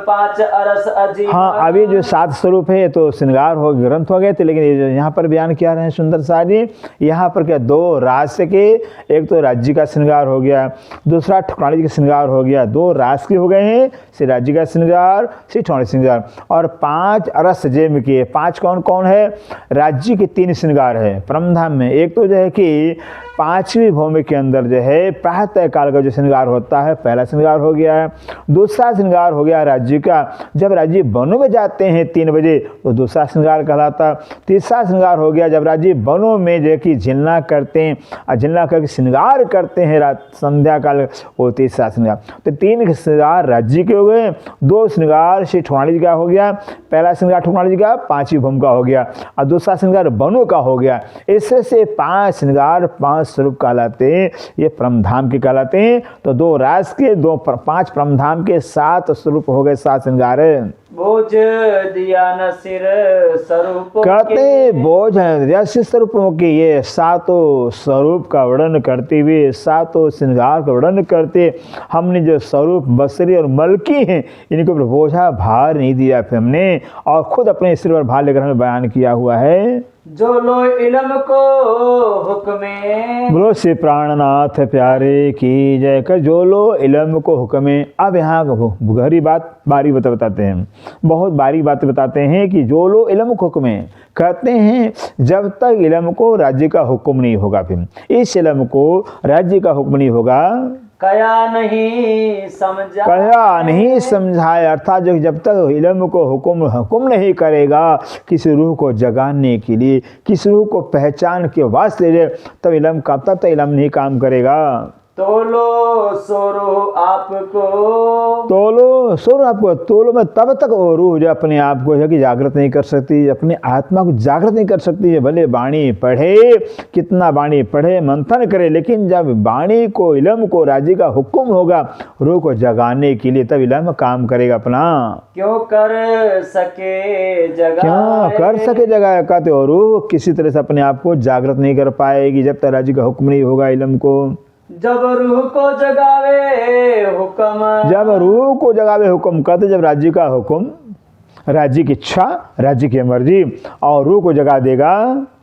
पांच अरस अजीब। हाँ, अभी जो सात स्वरूप है तो श्रृंगार हो ग्रंथ हो गए थे, लेकिन ये जो यहाँ पर बयान किया रहे हैं सुंदर सा जी, यहाँ पर क्या दो रास के, एक तो राज्य का श्रृंगार हो गया, दूसरा ठकुरानी जी का श्रृंगार हो गया, दो रास के हो गए हैं, श्री राज्य का श्रृंगार, श्री ठकुरानी श्रृंगार, और पांच अरस जेम के। पांच कौन कौन है? राज्य के तीन श्रृंगार है, परम परमधाम में एक तो जो है कि पांचवी भूमि के अंदर जो है प्रातः काल का जो श्रृंगार होता है, पहला श्रृंगार हो गया है। दूसरा श्रृंगार हो गया राज्य का, जब राज्य वनों में जाते हैं 3 बजे तो दूसरा श्रृंगार कहलाता। तीसरा श्रृंगार हो गया जब राज्य वनों में जो है कि झिलना करते हैं और झिलना करके श्रृंगार करते हैं रात संध्या काल, वो तीसरा श्रृंगार। तो 3 श्रृंगार राज्य के हो गए, 2 श्रृंगार श्री ठुमाड़ी जी का हो गया। पहला श्रृंगार ठुमाड़ी जी का 5वीं भूमि का हो गया और दूसरा श्रृंगार वनों का हो गया। इससे से 5 श्रृंगार 5 स्वरूप कहलाते हैं, ये परमधाम के कहलाते हैं। तो 2 रास के 5 परमधाम के 7 स्वरूप हो गए, 7 श्रृंगार। बोझ दिया न सिर स्वरूप कहते बोझ है स्वरूपों के, ये 7 स्वरूप का वर्णन करते हुए 7 श्रृंगार का वर्णन करते हमने जो स्वरूप बसरी और मलकी हैं इनको बोझा भार नहीं दिया फिर हमने, और खुद अपने सिर पर भार लेकर हमें बयान किया हुआ है। जो लो इल्म को हुक्मे, बोलो श्री प्राणनाथ प्यारे की जय कर। जो लो इल्म को हुक्मे। अब यहाँ गहरी बात बारी बताते हैं, बहुत बारी बात बताते हैं कि जो लो इल्म को हुक्मे, कहते हैं जब तक इल्म को राज्य का हुक्म नहीं होगा, फिर इस इल्म को राज्य का हुक्म नहीं होगा, कया नहीं समझा, कया नहीं समझाए, अर्थात जो जब तक इल्म को हुक्म नहीं करेगा किसी रूह को जगाने के लिए, किसी रूह को पहचान के वास्ते, तब इल्म का तब तक इल्म नहीं काम करेगा। तोलो सोरो आपको, तोलो सोरो आपको, तोलो में तब तक वो रूह जो अपने आप को है कि जागृत नहीं कर सकती, अपने आत्मा को जागृत नहीं कर सकती है। भले वाणी पढ़े, कितना वाणी पढ़े, मंथन करे, लेकिन जब वाणी को इल्म को राज्य का हुक्म होगा रूह को जगाने के लिए, तब इल्म काम करेगा अपना। क्यों कर सके जगा, क्यों कर सके जगा, कहते हो रूह किसी तरह से अपने आप को जागृत नहीं कर पाएगी जब तक राज्य का हुक्म नहीं होगा इल्म को। जब रूह को जगावे हुक्म, जब रूह को जगावे हुक्म, कहते जब राज्य का हुक्म, राज्य की इच्छा, राज्य की मर्जी और रूह को जगा देगा,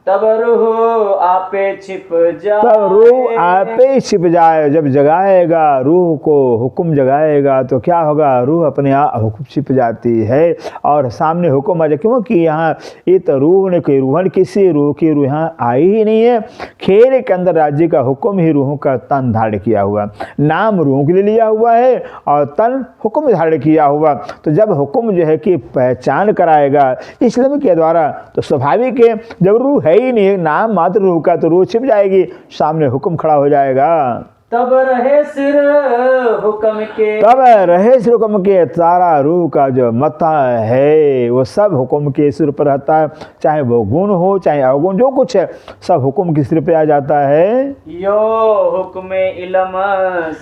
तब रूह आपे छिप जाए, तब रूह आपे छिप जाए। जब जगाएगा रूह को हुक्म जगाएगा तो क्या होगा, रूह अपने आप हुक्म छिप जाती है और सामने हुक्म आ जाए। क्योंकि यहाँ ये तो रूह ने कोई रूह, किसी रूह की रूह यहाँ आई ही नहीं है। खेल के अंदर राज्य का हुक्म ही रूहों का तन धारण किया हुआ, नाम रूहों के लिए लिया हुआ है और तन हुक्म धारण किया हुआ। तो जब हुक्म जो है कि पहचान कराएगा इस्लाम के द्वारा, तो स्वाभाविक है जब रूह है ही नहीं, नाम मात्र रूह का, तो रूह छिप जाएगी, सामने हुक्म खड़ा हो जाएगा। तब रहे सिर हुक्म के, तब रहे सिर हुक्म के, सारा रूह का जो मथा है वो सब हुक्म के सिर पर रहता है, चाहे वो गुण हो चाहे अवगुण, जो कुछ है सब हुक्म के सिर पे आ जाता है। यो हुक्मे इल्म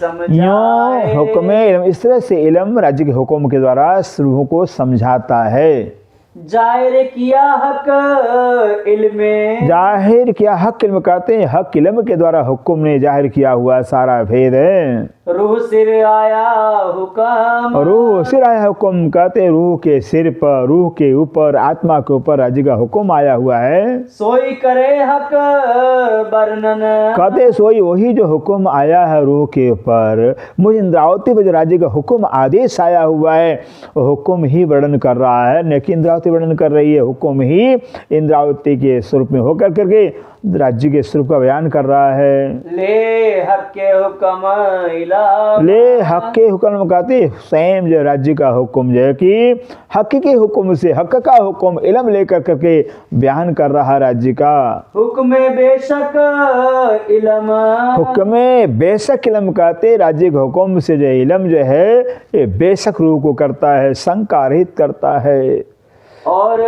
समझाए, यो हुक्मे इल्म, इस तरह से इल्म राज्य के हुक्म के द्वारा रूह को समझाता है। जाहिर किया हक इल्मे, जाहिर किया हक इल्म, कहते हैं हक इल्म के द्वारा हुक्म ने जाहिर किया हुआ सारा भेद है। रूह सिर आया हुक्म, रूह सिर आया हुक्म, कहते हैं रूह के सिर पर, रूह के ऊपर, आत्मा के ऊपर राज्य का हुक्म आया हुआ है। सोई करे हक वर्णन, कहते सोई वही जो हुक्म आया है रूह के ऊपर, मुझे इंद्रावती पर जो राज्य का हुक्म आदेश आया हुआ है वो हुक्म ही वर्णन कर रहा है, न कि इंद्रावती वर्णन कर रही है। हुक्म ही इंद्रावती के स्वरूप में होकर करके राज्य के स्वरूप का बयान कर रहा है। ले हक के हुक्म इला, ले हक के हुक्म, कहते स्वयं जो राज्य का हुक्म जो है कि हक के हुक्म से, हक का हुक्म इल्म लेकर करके बयान कर रहा राज्य का। हुक्म बेशक इल्म, हुक्म बेशक इल्म, कहते राज्य के हुक्म से जो इल्म जो है ये बेशक रूह को करता है, संकारित करता है। और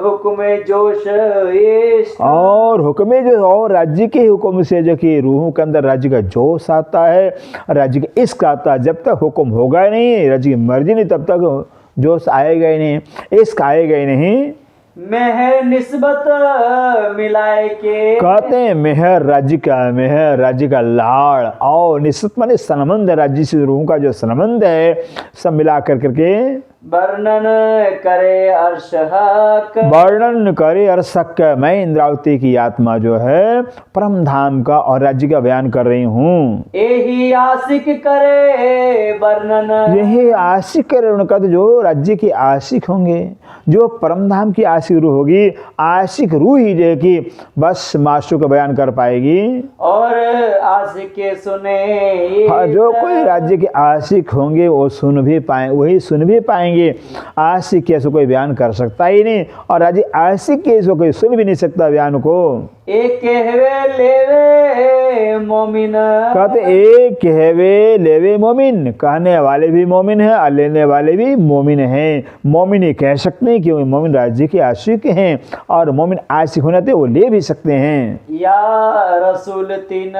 हुक्म जोश इश्क, और हुक्म जो और राज्य के हुक्म से जो कि रूहों के अंदर राज्य का जोश आता है, राज्य का इश्क आता है। जब तक हुक्म होगा ही नहीं, राज्य की मर्जी नहीं, तब तक जोश आएगा ही नहीं, इश्क आएगा ही नहीं। मेहर निस्बत मिलाए के, कहते हैं मेहर राज्य का लाड़ और निस्बत माने संबंध, राज्य से रूहों का जो संबंध है सब मिला कर करके वर्णन करे अर्शहक। वर्णन करे अरसक, मैं इंद्रावती की आत्मा जो है परम धाम का और राज्य का बयान कर रही हूँ। यही आशिक करे वर्णन। यही आशिक करे उनका, तो जो राज्य के आशिक होंगे, जो परम धाम की आशिक रूह होगी, आशिक रूह ही जो है कि बस मास्टर का बयान कर पाएगी। और आशिक के सुने हाँ, जो कोई राज्य के आशिक होंगे वो सुन भी पाए, वही सुन भी पाएंगे। आशिक कैसे कोई बयान कर सकता ही नहीं, और राज्य आशिक कैसे कोई सुन भी नहीं सकता बयान को। एक कहवे लेवे मोमिन। कहते एक कहवे लेवे मोमिन, कहने वाले भी मोमिन है और लेने वाले भी मोमिन हैं। मोमिन ही कह सकते हैं क्योंकि मोमिन राज्य के आशिक हैं, और मोमिन आशिक होने थे वो ले भी सकते हैं। या रसूल तीन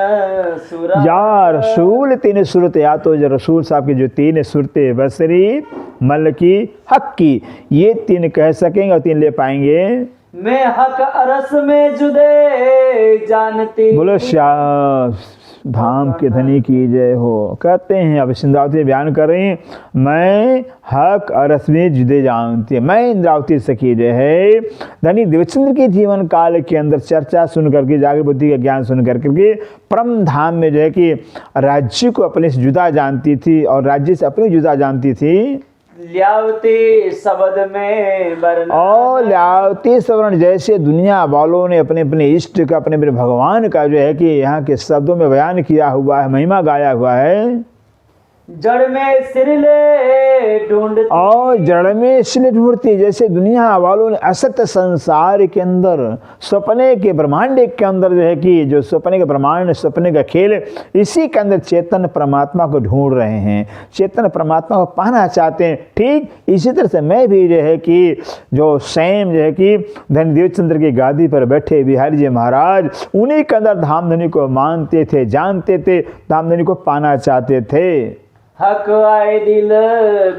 सूरत। या रसूल तीन सूरत, या तो जो रसूल साहब की जो तीन सूरतें बसरी, मलकी, हक की, ये तीन कह सकेंगे और तीन ले पाएंगे। मैं हक अरस में जुदे जानती। बोलो श्याम धाम के धनी की जय हो। कहते हैं अब इंद्रावती बयान कर रही हैं, मैं हक अरस में जुदे जानती है, मैं इंद्रावती सखी जो है धनी देवचंद्र के जीवन काल के अंदर चर्चा सुन करके, जागृत बुद्धि का ज्ञान सुन करके परम धाम में जो है कि राज्य को अपने से जुदा जानती थी और राज्य से अपने जुदा जानती थी। ल्यावती शब्द में वर्णन। और ल्यावती सवर्ण, जैसे दुनिया वालों ने अपने अपने इष्ट का, अपने अपने भगवान का जो है कि यहाँ के शब्दों में बयान किया हुआ है, महिमा गाया हुआ है। जड़ में सिर ले ढूंढती। और जड़ में इसलिए ढूंढती, जैसे दुनिया वालों ने असत्य संसार के अंदर, सपने के ब्रह्मांड के अंदर जो है कि जो सपने का ब्रह्मांड, सपने का खेल, इसी के अंदर चेतन परमात्मा को ढूंढ रहे हैं, चेतन परमात्मा को पाना चाहते हैं। ठीक इसी तरह से मैं भी जो है कि जो स्वयं जो है कि धनी देवचंद्र की गादी पर बैठे बिहारी जी महाराज, उन्हीं के अंदर धामधनी को मानते थे, जानते थे, धामधनी को पाना चाहते थे। हक आए दिल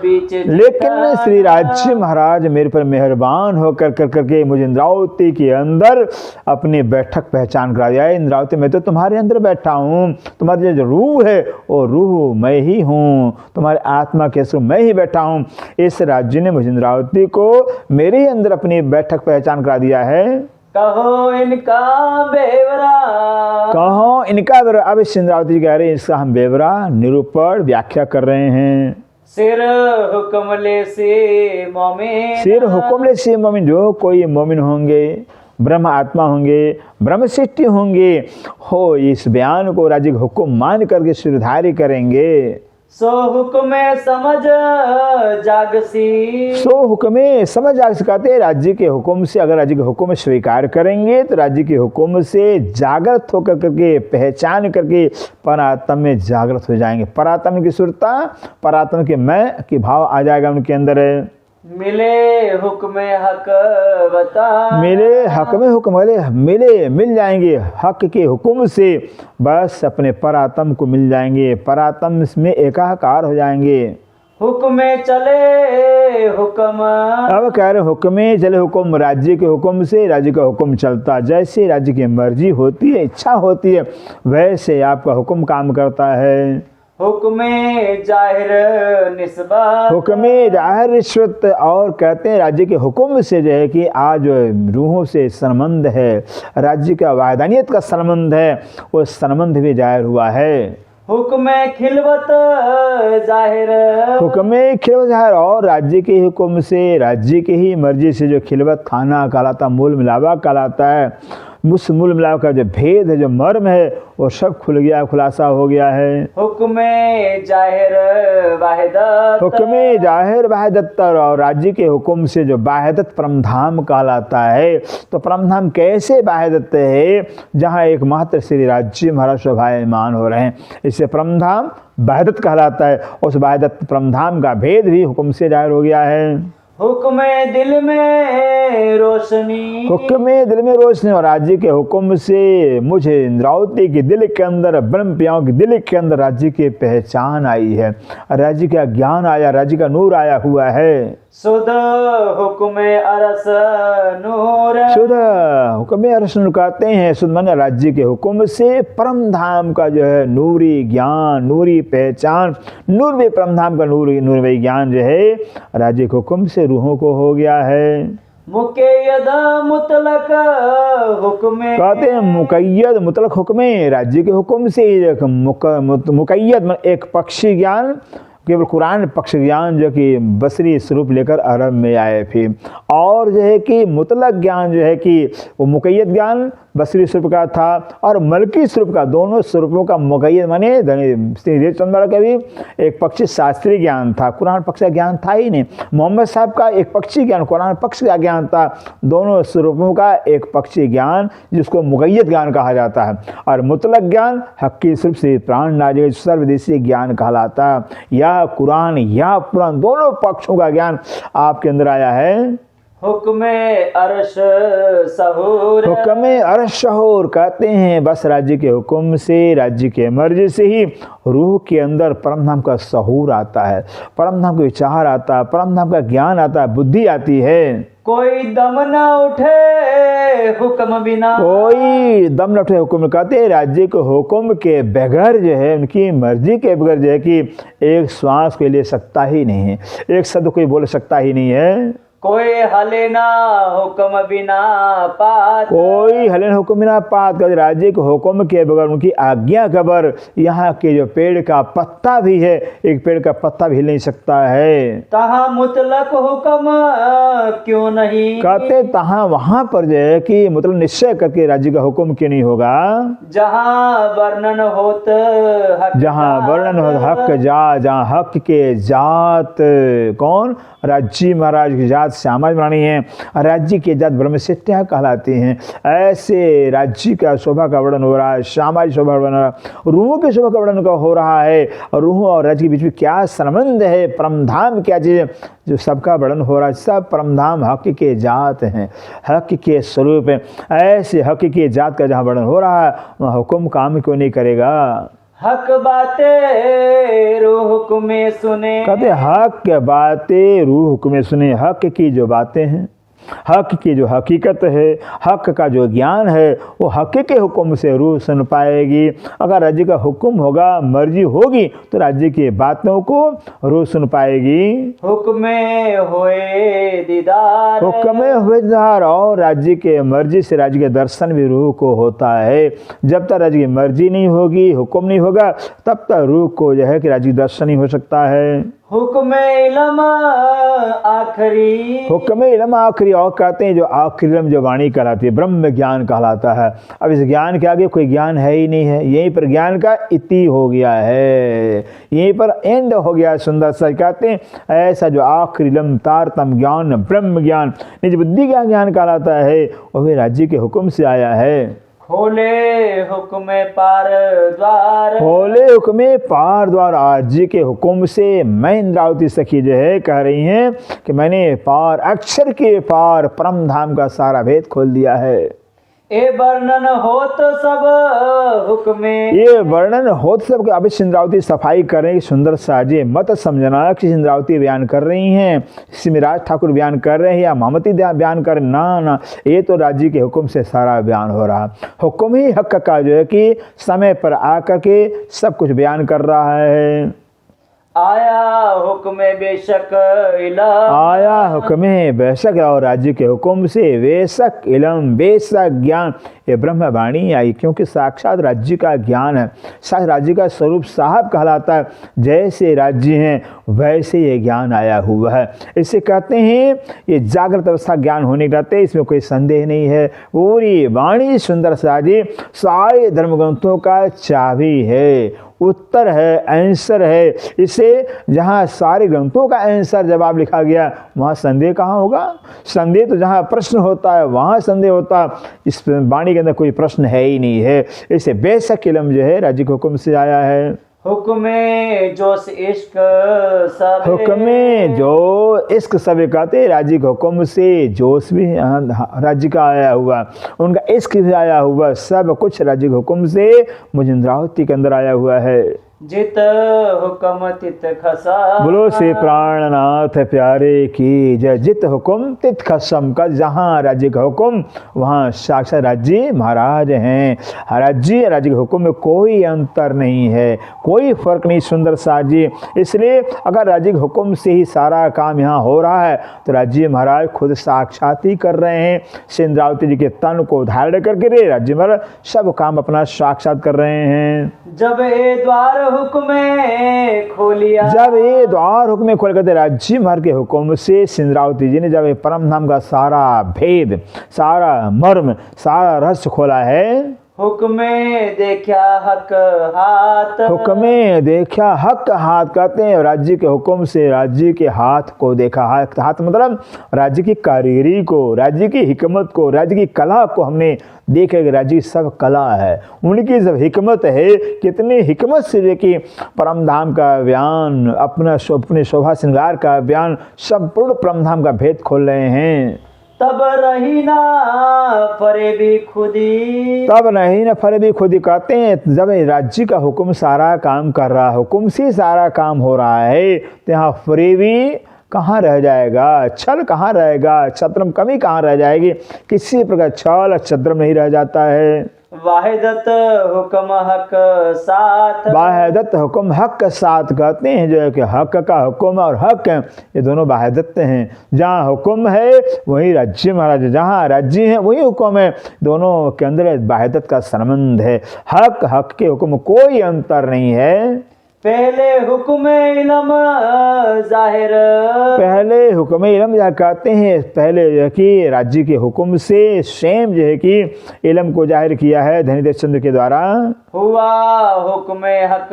बीच। लेकिन श्री राज्य महाराज मेरे पर मेहरबान होकर कर करके मुझे इंद्रावती के अंदर अपनी बैठक पहचान करा दिया। इंद्रावती, मैं तो तुम्हारे अंदर बैठा हूँ, तुम्हारी जो रूह है वो रूह मैं ही हूँ, तुम्हारे आत्मा के स्वरूप मैं ही बैठा हूँ। इस राज्य ने मुझे इंद्रावती को मेरे ही अंदर अपनी बैठक पहचान करा दिया है। कहो इनका बेवरा। कहो इनका बेवरा। अब इंद्रावती कह रहे हैं इसका हम बेवरा निरूपण व्याख्या कर रहे हैं। सिर हुक्म ले से मोमिन। सिर हुक्म ले से मोमिन, जो कोई मोमिन होंगे, ब्रह्म आत्मा होंगे, ब्रह्म सृष्टि होंगे, हो इस बयान को राज्य हुक्म मान करके सिरधारी करेंगे। सो हुक्म समझ जागसी। सो हुक्म समझ जाग सिखाते, राज्य के हुक्म से, अगर राज्य के हुक्म स्वीकार करेंगे तो राज्य के हुक्म से जागृत होकर करके, पहचान करके परात्म में जागृत हो जाएंगे। परात्म की सुरता, परात्म के मैं की भाव आ जाएगा उनके अंदर। मिले हुक्म हक बता। मिले हक में हुक्म, मिले मिल जाएंगे हक के हुक्म से, बस अपने परात्म को मिल जाएंगे, परात्म में एकाकार हो जाएंगे। हुक्म चले हुक्म। अब कह रहे हुक्म चले हुक्म, राज्य के हुक्म से राज्य का हुक्म चलता, जैसे राज्य की मर्जी होती है, इच्छा होती है, वैसे आपका हुक्म काम करता है। हुक्म जाहिर निस्बत। हुक्म जाहिर रिश्वत, और कहते हैं राज्य के हुक्म से जो है कि आज रूहों से संबंध है, राज्य का वायदानियत का संबंध है, वो संबंध भी जाहिर हुआ है। हुक्म खिलवत जाहिर। हुक्म खिलवत जाहिर, और राज्य के हुक्म से, राज्य की ही मर्जी से जो खिलवत खाना कहलाता, मूल मिलावा कहलाता है, उस मूल मिलाव का जो भेद है, जो मर्म है, वो सब खुल गया, खुलासा हो गया है। हुक्म जाहिर वाहिदत। हुक्म जाहिर वाहिदत, और राज्य के हुक्म से जो वाहिदत परमधाम कहलाता है। तो परमधाम कैसे वाहिदत है, जहाँ एक मात्र श्री राज्य महाराज शोभायमान हो रहे हैं, इससे परमधाम वाहिदत कहलाता है। उस वाहिदत परमधाम का भेद भी हुक्म से जाहिर हो गया है। हुक्म दिल में रोशनी। हुक्म दिल में रोशनी, और राज्य के हुक्म से मुझे इंद्रावती के दिल के अंदर, ब्रह्म पियाओं के दिल के अंदर राज्य की पहचान आई है, राज्य का ज्ञान आया, राज्य का नूर आया हुआ है। सुध हुक्म अरस नूर। शुद्ध हुक्म अरस नूर कहते हैं, शुद्ध माने राज्य के हुक्म से परम धाम का जो है नूरी ज्ञान, नूरी पहचान, नूरवे परम धाम का नूरवे ज्ञान जो है राज्य के हुक्म से रूहों को हो गया है। मुकैयद मुतलक हुक्म। कहते हैं मुकैयद मुतलक हुक्म, राज्य के हुक्म से मुकैयद एक पक्षी ज्ञान, केवल कुरान पक्ष ज्ञान जो कि बसरी स्वरूप लेकर अरब में आए थे, और जो है कि मुतलक ज्ञान जो है कि वो मुकैयद ज्ञान बसरी स्वरूप का था और मलकी स्वरूप का, दोनों स्वरूपों का मुकैयद माने श्री चंद्र का भी एक पक्षी शास्त्रीय ज्ञान था, कुरान पक्ष का ज्ञान था ही नहीं। मोहम्मद साहब का एक पक्षी ज्ञान, कुरान पक्ष का ज्ञान था, दोनों स्वरूपों का एक पक्षी ज्ञान जिसको मुकैयद ज्ञान कहा जाता है। और मुतलक ज्ञान हक्की स्वरूप से प्राणनाजी सर्वदेशीय ज्ञान कहलाता है। या कुरान या पुराण दोनों पक्षों का ज्ञान आपके अंदर आया है। हुक्म अर्श सहूर। हुक्म अर्श सहूर कहते हैं बस राज्य के हुक्म से, राज्य के मर्जी से ही रूह के अंदर परम धाम का सहूर आता है, परम धाम का विचार आता है, परम धाम का ज्ञान आता है, बुद्धि आती है। कोई दम न उठे हुक्म बिना। कोई दम न उठे हुक्म कहते हैं राज्य के हुक्म के बगैर जो है, उनकी मर्जी के बगैर जो है कि एक श्वास को ले सकता ही नहीं है, एक शब्द कोई बोल सकता ही नहीं है। कोई हले ना हुक्म बिना पात। कोई हले ना हुक्म बिना पात कर राज्य के हुक्म के बगैर, उनकी आज्ञा के बगैर यहाँ के जो पेड़ का पत्ता भी है, एक पेड़ का पत्ता भी हिल नहीं सकता है। तहाँ मुतलक हुक्म क्यों नहीं। कहते तहाँ वहाँ पर जो है कि मतलब निश्चय करके राज्य का हुक्म क्यों नहीं होगा। जहाँ वर्णन होत हक, जहाँ वर्णन हो हक जा, जहाँ हक के जात कौन, राज्य महाराज की जात श्यामाज रानी है, राज्य की जात ब्रह्मशिष्टा कहलाती हैं। ऐसे राज्य का शोभा का वर्णन हो रहा है, श्यामाज शोभा वर्णन हो रहा है, रूहों के शोभा का वर्णन हो रहा है। और रूहों और राज्य के बीच में क्या संबंध है, परमधाम क्या चीज़ जो सबका वर्णन हो रहा है। सब परमधाम हक के जात हैं, हक के स्वरूप हैं। ऐसे हक के जात का जहाँ वर्णन हो रहा है वहाँ हुक्म काम क्यों नहीं करेगा। हक बातें रूह हुक्म सुने। कहते हक बातें रूह हुक्म सुने, हक की जो बातें हैं, हक की जो हकीकत है, हक का जो ज्ञान है, वो हक के हुक्म से रूह सुन पाएगी। अगर राज्य का हुक्म होगा, मर्जी होगी, तो राज्य की बातों को रूह सुन पाएगी। हुक्म होए दीदार। हुक्म हुए दीदार, और राज्य के मर्जी से राज्य के दर्शन भी रूह को होता है। जब तक राज्य की मर्जी नहीं होगी, हुक्म नहीं होगा, तब तक रूह को जो है कि राज्य दर्शन नहीं हो सकता है। हुक्म इल्म आखिरी। हुक्म इल्म आखिरी, और कहते हैं जो आखिरी इल्म जो वाणी कहलाती है, ब्रह्म ज्ञान कहलाता है। अब इस ज्ञान के आगे कोई ज्ञान है ही नहीं है, यहीं पर ज्ञान का इति हो गया है, यहीं पर एंड हो गया। सुंदर सा कहते हैं ऐसा जो आखिरी इल्म तारतम ज्ञान ब्रह्म ज्ञान निज बुद्धि का ज्ञान कहलाता है, वह भी राज्य के हुक्म से आया है। खोले हुक्म पार द्वार। खोले हुक्म पार द्वार, राज्य के हुक्म से मैं इंद्रावती सखी जो है कह रही हैं कि मैंने पार अक्षर के पार परम धाम का सारा भेद खोल दिया है। ए वर्णन हो तो सब हुक्म। ये वर्णन हो तो सब। अभी इंद्रावती सफाई कर रही, सुंदर साजे मत समझना कि इंद्रावती बयान कर रही हैं, सिमराज ठाकुर बयान कर रहे हैं या मामती बयान कर, ना ना, ये तो राज्य के हुक्म से सारा बयान हो रहा। हुक्म ही हक का जो है कि समय पर आकर के सब कुछ बयान कर रहा है। आया हुक्म बेशक इलम। आया हुक्म बेशक, और राज्य के हुक्म से बेशक इलम बेशक ज्ञान, ये ब्रह्म वाणी आई, क्योंकि साक्षात राज्य का ज्ञान है। साक्षात राज्य का स्वरूप साहब कहलाता है। जैसे राज्य हैं वैसे ये ज्ञान आया हुआ है। इसे कहते हैं ये जागृत अवस्था ज्ञान होने के नाते, इसमें कोई संदेह नहीं है। पूरी वाणी सुंदर साजी सारे धर्म ग्रंथों का चाबी है, उत्तर है, आंसर है। इसे जहाँ सारे ग्रंथों का आंसर जवाब लिखा गया, वहाँ संदेह कहाँ होगा। संदेह तो जहाँ प्रश्न होता है वहाँ संदेह होता है, इस वाणी के अंदर कोई प्रश्न है ही नहीं है। इसे बेशक इल्म जो है राज्य के हुक्म से आया है। हुक्म जोश इश्क सब। हुक्म जो इश्क सब कहते, राज्य के हुक्म से जोश भी राज्य का आया हुआ, उनका इश्क भी आया हुआ, सब कुछ राज्य के हुक्म से मुझे इंद्रावती के अंदर आया हुआ है। जित हुक्म तित खसा। बोलो श्री प्राणनाथ प्यारे की जय। जित हुक्म तित खसम का, जहाँ राज्य का हुक्म वहाँ साक्षात राज्य महाराज हैं। राज्य राज्य के हुक्म में कोई अंतर नहीं है, कोई फर्क नहीं सुंदर साथ जी। इसलिए अगर राज्य के हुक्म से ही सारा काम यहाँ हो रहा है तो राज्य महाराज खुद साक्षात ही कर रहे हैं। श्री इंद्रावती जी के तन को धारण करके रे राज्य महाराज सब काम अपना साक्षात कर रहे हैं। जब ये द्वार हुक्म खोलिया, जब ये द्वार हुक्म खोल करते राज्य महाराज के हुक्म से इंद्रावती जी ने जब ये परम धाम का सारा भेद, सारा मर्म, सारा रहस्य खोला है। हुक्म देखा हक हाथ, हुक्म देखा हक हाथ कहते हैं राज्य के हुक्म से राज्य के हाथ को देखा। हाथ मतलब राज्य की कारीगरी को, राज्य की हिकमत को, राज्य की कला को हमने देखे। राज्य की सब कला है, उनकी सब हिकमत है। कितनी हिकमत से देखिए परम धाम का बयान, अपने शोभा श्रृंगार का बयान, संपूर्ण परम धाम का भेद खोल रहे हैं। तब रही ना फरे भी खुदी, तब नहीं न फरे भी खुदी कहते हैं। जब राज्य का हुक्म सारा काम कर रहा है, हुक्म से सारा काम हो रहा है, तो यहाँ फरे भी कहाँ रह जाएगा, छल कहाँ रहेगा, छद्म कमी कहाँ रह जाएगी। किसी प्रकार छल छद्म नहीं रह जाता है। वाहिदत हुक्म हक साथ, वाहिदत हुक्म हक साथ कहते हैं। जो है कि हक का हुक्म और हक ये दोनों वाहिदत हैं। जहाँ हुक्म है वही राज्य महाराज, जहाँ राज्य है वही हुक्म है। दोनों के अंदर वाहिदत का संबंध है। हक के हुक्म कोई अंतर नहीं है। पहले हुक्म इलम जाहिर, पहले हुक्म इलम जाहिर कहते हैं। पहले जो है कि राज्य के हुक्म से स्वयं जो है कि इलम को जाहिर किया है धनीदेव चंद्र के द्वारा। हुआ हुक्म हक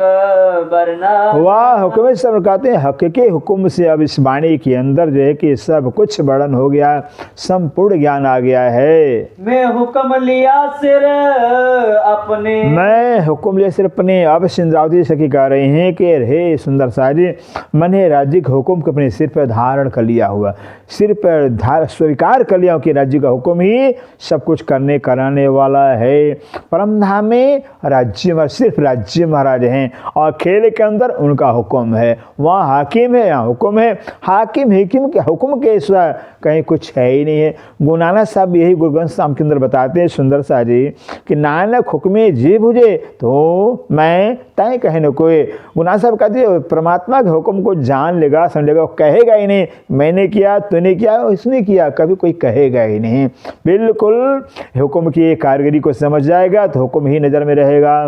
बरना, हुआ हुक्म सब कहते हैं। हक के हुक्म से अब इस वाणी के अंदर जो है कि सब कुछ वर्णन हो गया, संपूर्ण ज्ञान आ गया है। मैं हुक्म लिया सिर अपने, मैं हुक्म लिया सिर अपने। अब इंद्रावती सखी कह रहे हैं कि हे सुंदर साजी, मैंने राज्य के हुक्म को अपने सिर पर धारण कर लिया हुआ, सिर पर स्वीकार कर लिया कि राज्य का हुक्म ही सब कुछ करने कराने वाला है। परम धाम में राज्य सिर्फ राज्य महाराज हैं और खेल के अंदर उनका हुक्म है। वहाँ हाकिम है, यहाँ हुक्म है। हाकिम हिकिम के हुक्म के सिवा कहीं कुछ है ही नहीं है। गुरु नानक साहब यही गुरुग्रंथ साहब के अंदर बताते हैं सुंदर सा जी कि नानक हुक्मे जी बुझे तो मैं तय कहे न कोई। गुरु नानक साहब कहते हैं परमात्मा के हुक्म को जान लेगा, समझ लेगा, वो कहेगा ही नहीं मैंने किया, तूने किया, उसने किया, कभी कोई कहेगा ही नहीं। बिल्कुल हुक्म की कारीगरी को समझ जाएगा तो हुक्म ही नजर में रहेगा।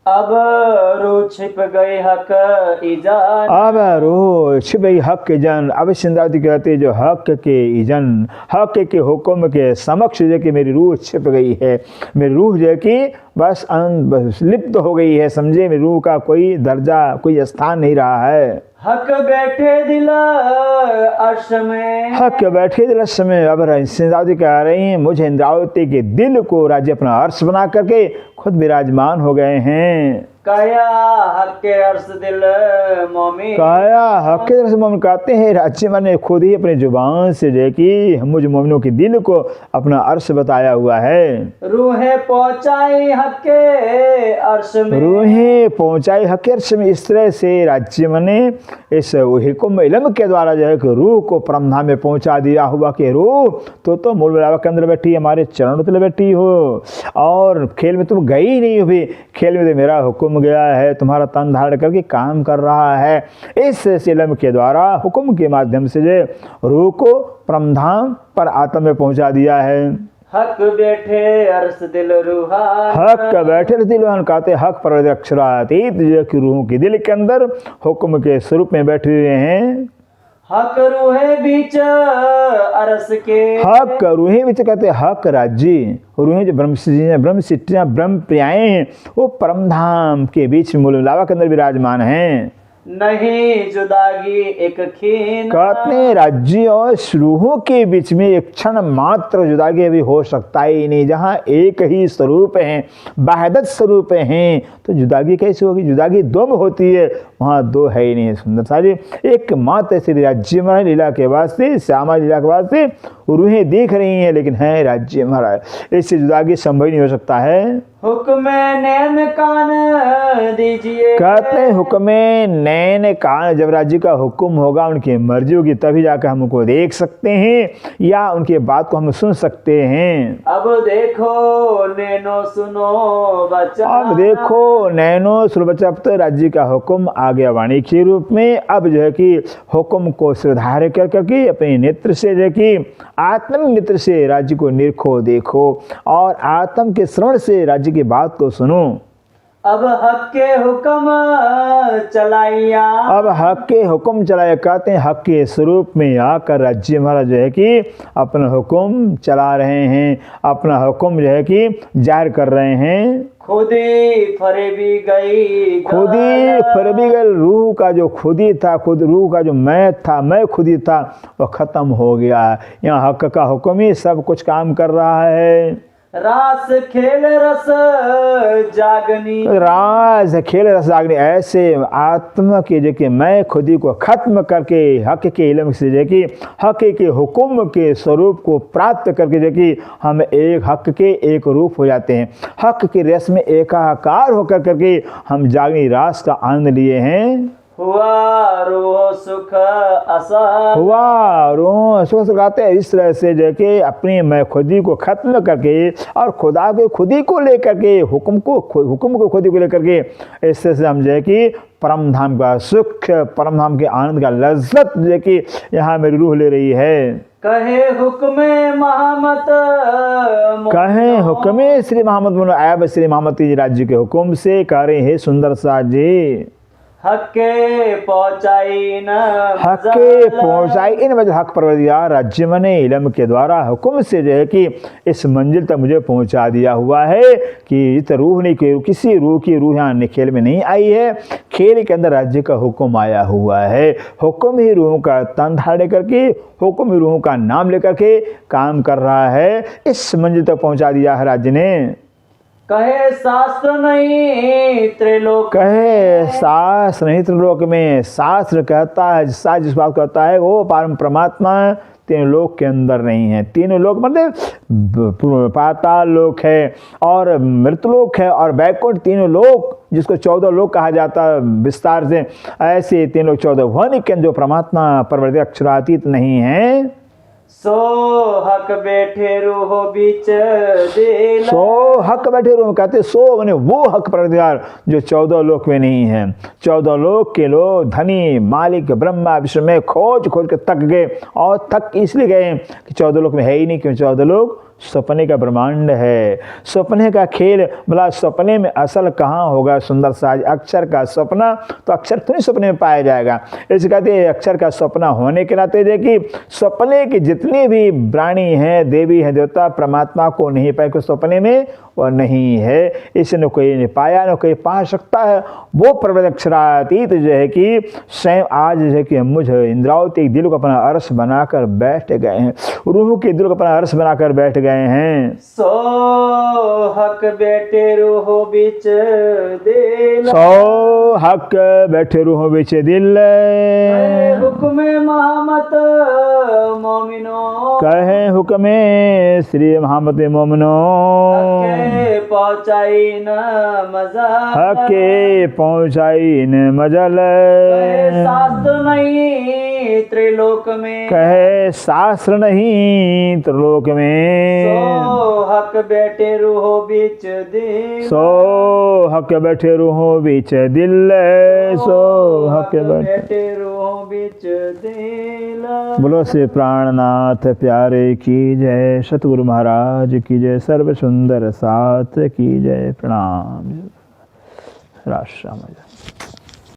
अब रो छिप गए हक इजान, अब रो छिप गई हक के जन। अब इंद्रावती कहते जो हक के इजन, हक के हुक्म के समक्ष जो कि मेरी रूह छिप गई है। मेरी रूह जो कि बस लिप्त हो गई है, समझे, मेरी रूह का कोई दर्जा, कोई स्थान नहीं रहा है। हक बैठे दिल अर्श में, हक बैठे दिल अर्श में। अब इंद्रावती कह रही हैं मुझे इंद्रावती के दिल को राज्य अपना अर्श बना करके खुद विराजमान हो गए हैं। काया हक के अर्श दिल मोमी, काया हक के अर्श मोमिन कहते हैं राज्य मैंने खुद ही अपनी जुबान से जो कि मुझ मोमिनों के दिल को अपना अर्श बताया हुआ है। रूहें पहुंचाई हक के अर्श में, रूहें पहुंचाई हक के अर्श में। इस तरह से राज्य मैंने इस हुक्म इलम के द्वारा जो है कि रूह को परम धाम में पहुंचा दिया हुआ कि रूह तो मूल विलाप के अंदर बैठी, हमारे चरणों तले बैठी हो और खेल में तुम गई नहीं हो भी, खेल में तो मेरा हुक्म गया है, तुम्हारा तन धारण करके काम कर रहा है। इस इलम के द्वारा हुक्म के माध्यम से जो रूह को परम धाम पर आत्मा में पहुंचा दिया है। हक बैठे अर्श दिल रूहान, हक बैठे दिल रूहान कहते हक पर अक्षरातीत जो कि रूहों के दिल के अंदर हुक्म के स्वरूप में बैठे हुए हैं। हक रूहे बीच अरस के, हक रूहें बीच कहते हक राज्य रूहें जो ब्रह्म सिद्धियाँ ब्रह्म प्रियाएँ हैं वो परम धाम के बीच में मूल लावा के अंदर विराजमान हैं। नहीं जुदागी एक खीन, कहते हैं राज्य और रूहों के बीच में एक क्षण मात्र जुदागी अभी हो सकता ही नहीं। जहाँ एक ही स्वरूप हैं, वाहिदत स्वरूप हैं, तो जुदागी कैसे होगी? जुदागी दो में होती है, वहाँ दो है ही नहीं। सुंदर सा जी एक मात्र श्री राज्य महाराज लीला के वास्ते, श्यामा लीला के वास्ते रूहें देख रही हैं, लेकिन है राज्य महाराज। इससे जुदागी संभव नहीं हो सकता है। हुक्म नैन कान दीजिए, कहते हैं हुक्म नैन कान, जब राज्य का हुक्म होगा, उनकी मर्जी होगी, तभी जाकर हम उनको देख सकते हैं या उनके बात को हम सुन सकते हैं। अब देखो नैनो सुनो बचा, अब देखो नैनो सुनो बचा, अब तो राज्य का हुक्म आ गया वाणी के रूप में। अब जो है कि हुक्म को श्रद्धार्य कर करके अपने नेत्र से जो है कि आत्म नेत्र से राज्य को निरखो, देखो, और आत्म के श्रवण से राज्य की बात को सुनो। अब हक के हुक्म चलाइया, अब हक के हुक्म चलाया, कहते हैं हक के स्वरूप में आकर राज्य महाराज जो है कि अपना हुक्म चला रहे हैं, अपना हुक्म जो है कि जाहिर कर रहे हैं। खुदी फरे भी गई, खुदी फर भी गई, रूह का जो खुदी था, खुद रूह का जो मैं था, मैं खुदी था, वो खत्म हो गया। यहाँ हक का हुक्म ही सब कुछ काम कर रहा है। रास खेल रस जागनी, राज खेल रस जागनी, ऐसे आत्मा के जो कि मैं खुदी को खत्म करके हक के इल्म से जो कि हक के हुक्म के स्वरूप को प्राप्त करके जो कि हम एक हक के एक रूप हो जाते हैं। हक के रस में एकाकार होकर करके हम जागनी रास का आनंद लिए हैं। हुआ रो सुख असा, हुआ रो सुख सुखाते हैं। इस तरह से जो कि अपनी मैं खुदी को खत्म करके और खुदा के खुदी को लेकर के हुक्म को खुदी को लेकर के, इससे से हम जो है कि परम धाम का सुख, परम धाम के आनंद का लज्जत जो कि यहाँ मेरी रूह ले रही है। कहे हुक्मे महामत, कहे हुक्मे श्री मोहम्मद मोनो, ऐब श्री मोहम्मद जी राज्य के हुक्म से कह रहे हैं सुंदर सा जी, हक्के पहुँचाई न हक्के पहुँचाई इन वजह हक परवरदिगार राज्य मने इल्म के द्वारा हुक्म से जो है कि इस मंजिल तक मुझे पहुँचा दिया हुआ है कि इस रूह नहीं, किसी रूह की रूह यहाँ खेल में नहीं आई है, खेल के अंदर राज्य का हुक्म आया हुआ है। हुक्म ही रूहों का तन धारण करके, हुक्म ही रूहों का नाम लेकर के काम कर रहा है। इस मंजिल तक पहुँचा दिया है राज्य ने। कहे शास्त्र नहीं त्रिलोक, कहे शास्त्र नहीं त्रिलोक में, शास्त्र कहता है जिस बात कहता है वो परम परमात्मा तीनों लोक के अंदर नहीं है। तीनों लोक मतलब पाताल लोक है और मृतलोक है और बैकुंठ, तीनों लोक जिसको 14 लोक कहा जाता है विस्तार से, ऐसे तीनों 14 भुवन के जो परमात्मा परवर्ती अक्षरातीत नहीं है। सो हक बैठे रूहो बीच दिल, सो हक बैठे रूह, कहते सो मैंने वो हक परवरदिगार जो 14 लोक में नहीं है। 14 लोक के लोग धनी मालिक ब्रह्मा विष्णु में खोज खोज के थक गए, और थक इसलिए गए कि 14 लोक में है ही नहीं, क्यों 14 लोक सपने का ब्रह्मांड है, सपने का खेल। बोला सपने में असल कहाँ होगा सुंदर साज, अक्षर का सपना तो अक्षर थोड़ी सपने में पाया जाएगा। इसे कहते हैं अक्षर का सपना होने के नाते देखिए सपने के जितने भी प्राणी हैं, देवी हैं, देवता, परमात्मा को नहीं पाए, को सपने में और नहीं है, इसे न कोई नहीं पाया न कोई पा सकता है। वो परवत अक्षरातीत जो है कि स्वयं आज जो है कि मुझ इंद्रावती एक दिल को अपना अर्श बनाकर बैठ गए हैं, रूह के दिल को अपना अर्श बनाकर बैठ गए हैं। सो हक बैठे रूहो बीच दिल, सो हक बैठे रूह बीच दिल, कहे हुक्मे महामत मोमिनो, कहे हुक्मे श्री मोहम्मद मोमिनो, हक्के पहुँचाई न मजा, हके पहुँचाई न मजल, कहे शास्त्र नहीं त्रिलोक में, कहे शास्त्र नहीं त्रिलोक में, सो हक बैठे रूहो बीच दिल, सो हक बैठे रूहों बीच दिल, सो हक बैठे। रूहो बीच दिल। बोलो से प्राणनाथ प्यारे की जय, सतगुरु महाराज की जय, सर्व सुंदर साथ की जय। प्रणाम। राष्ट्र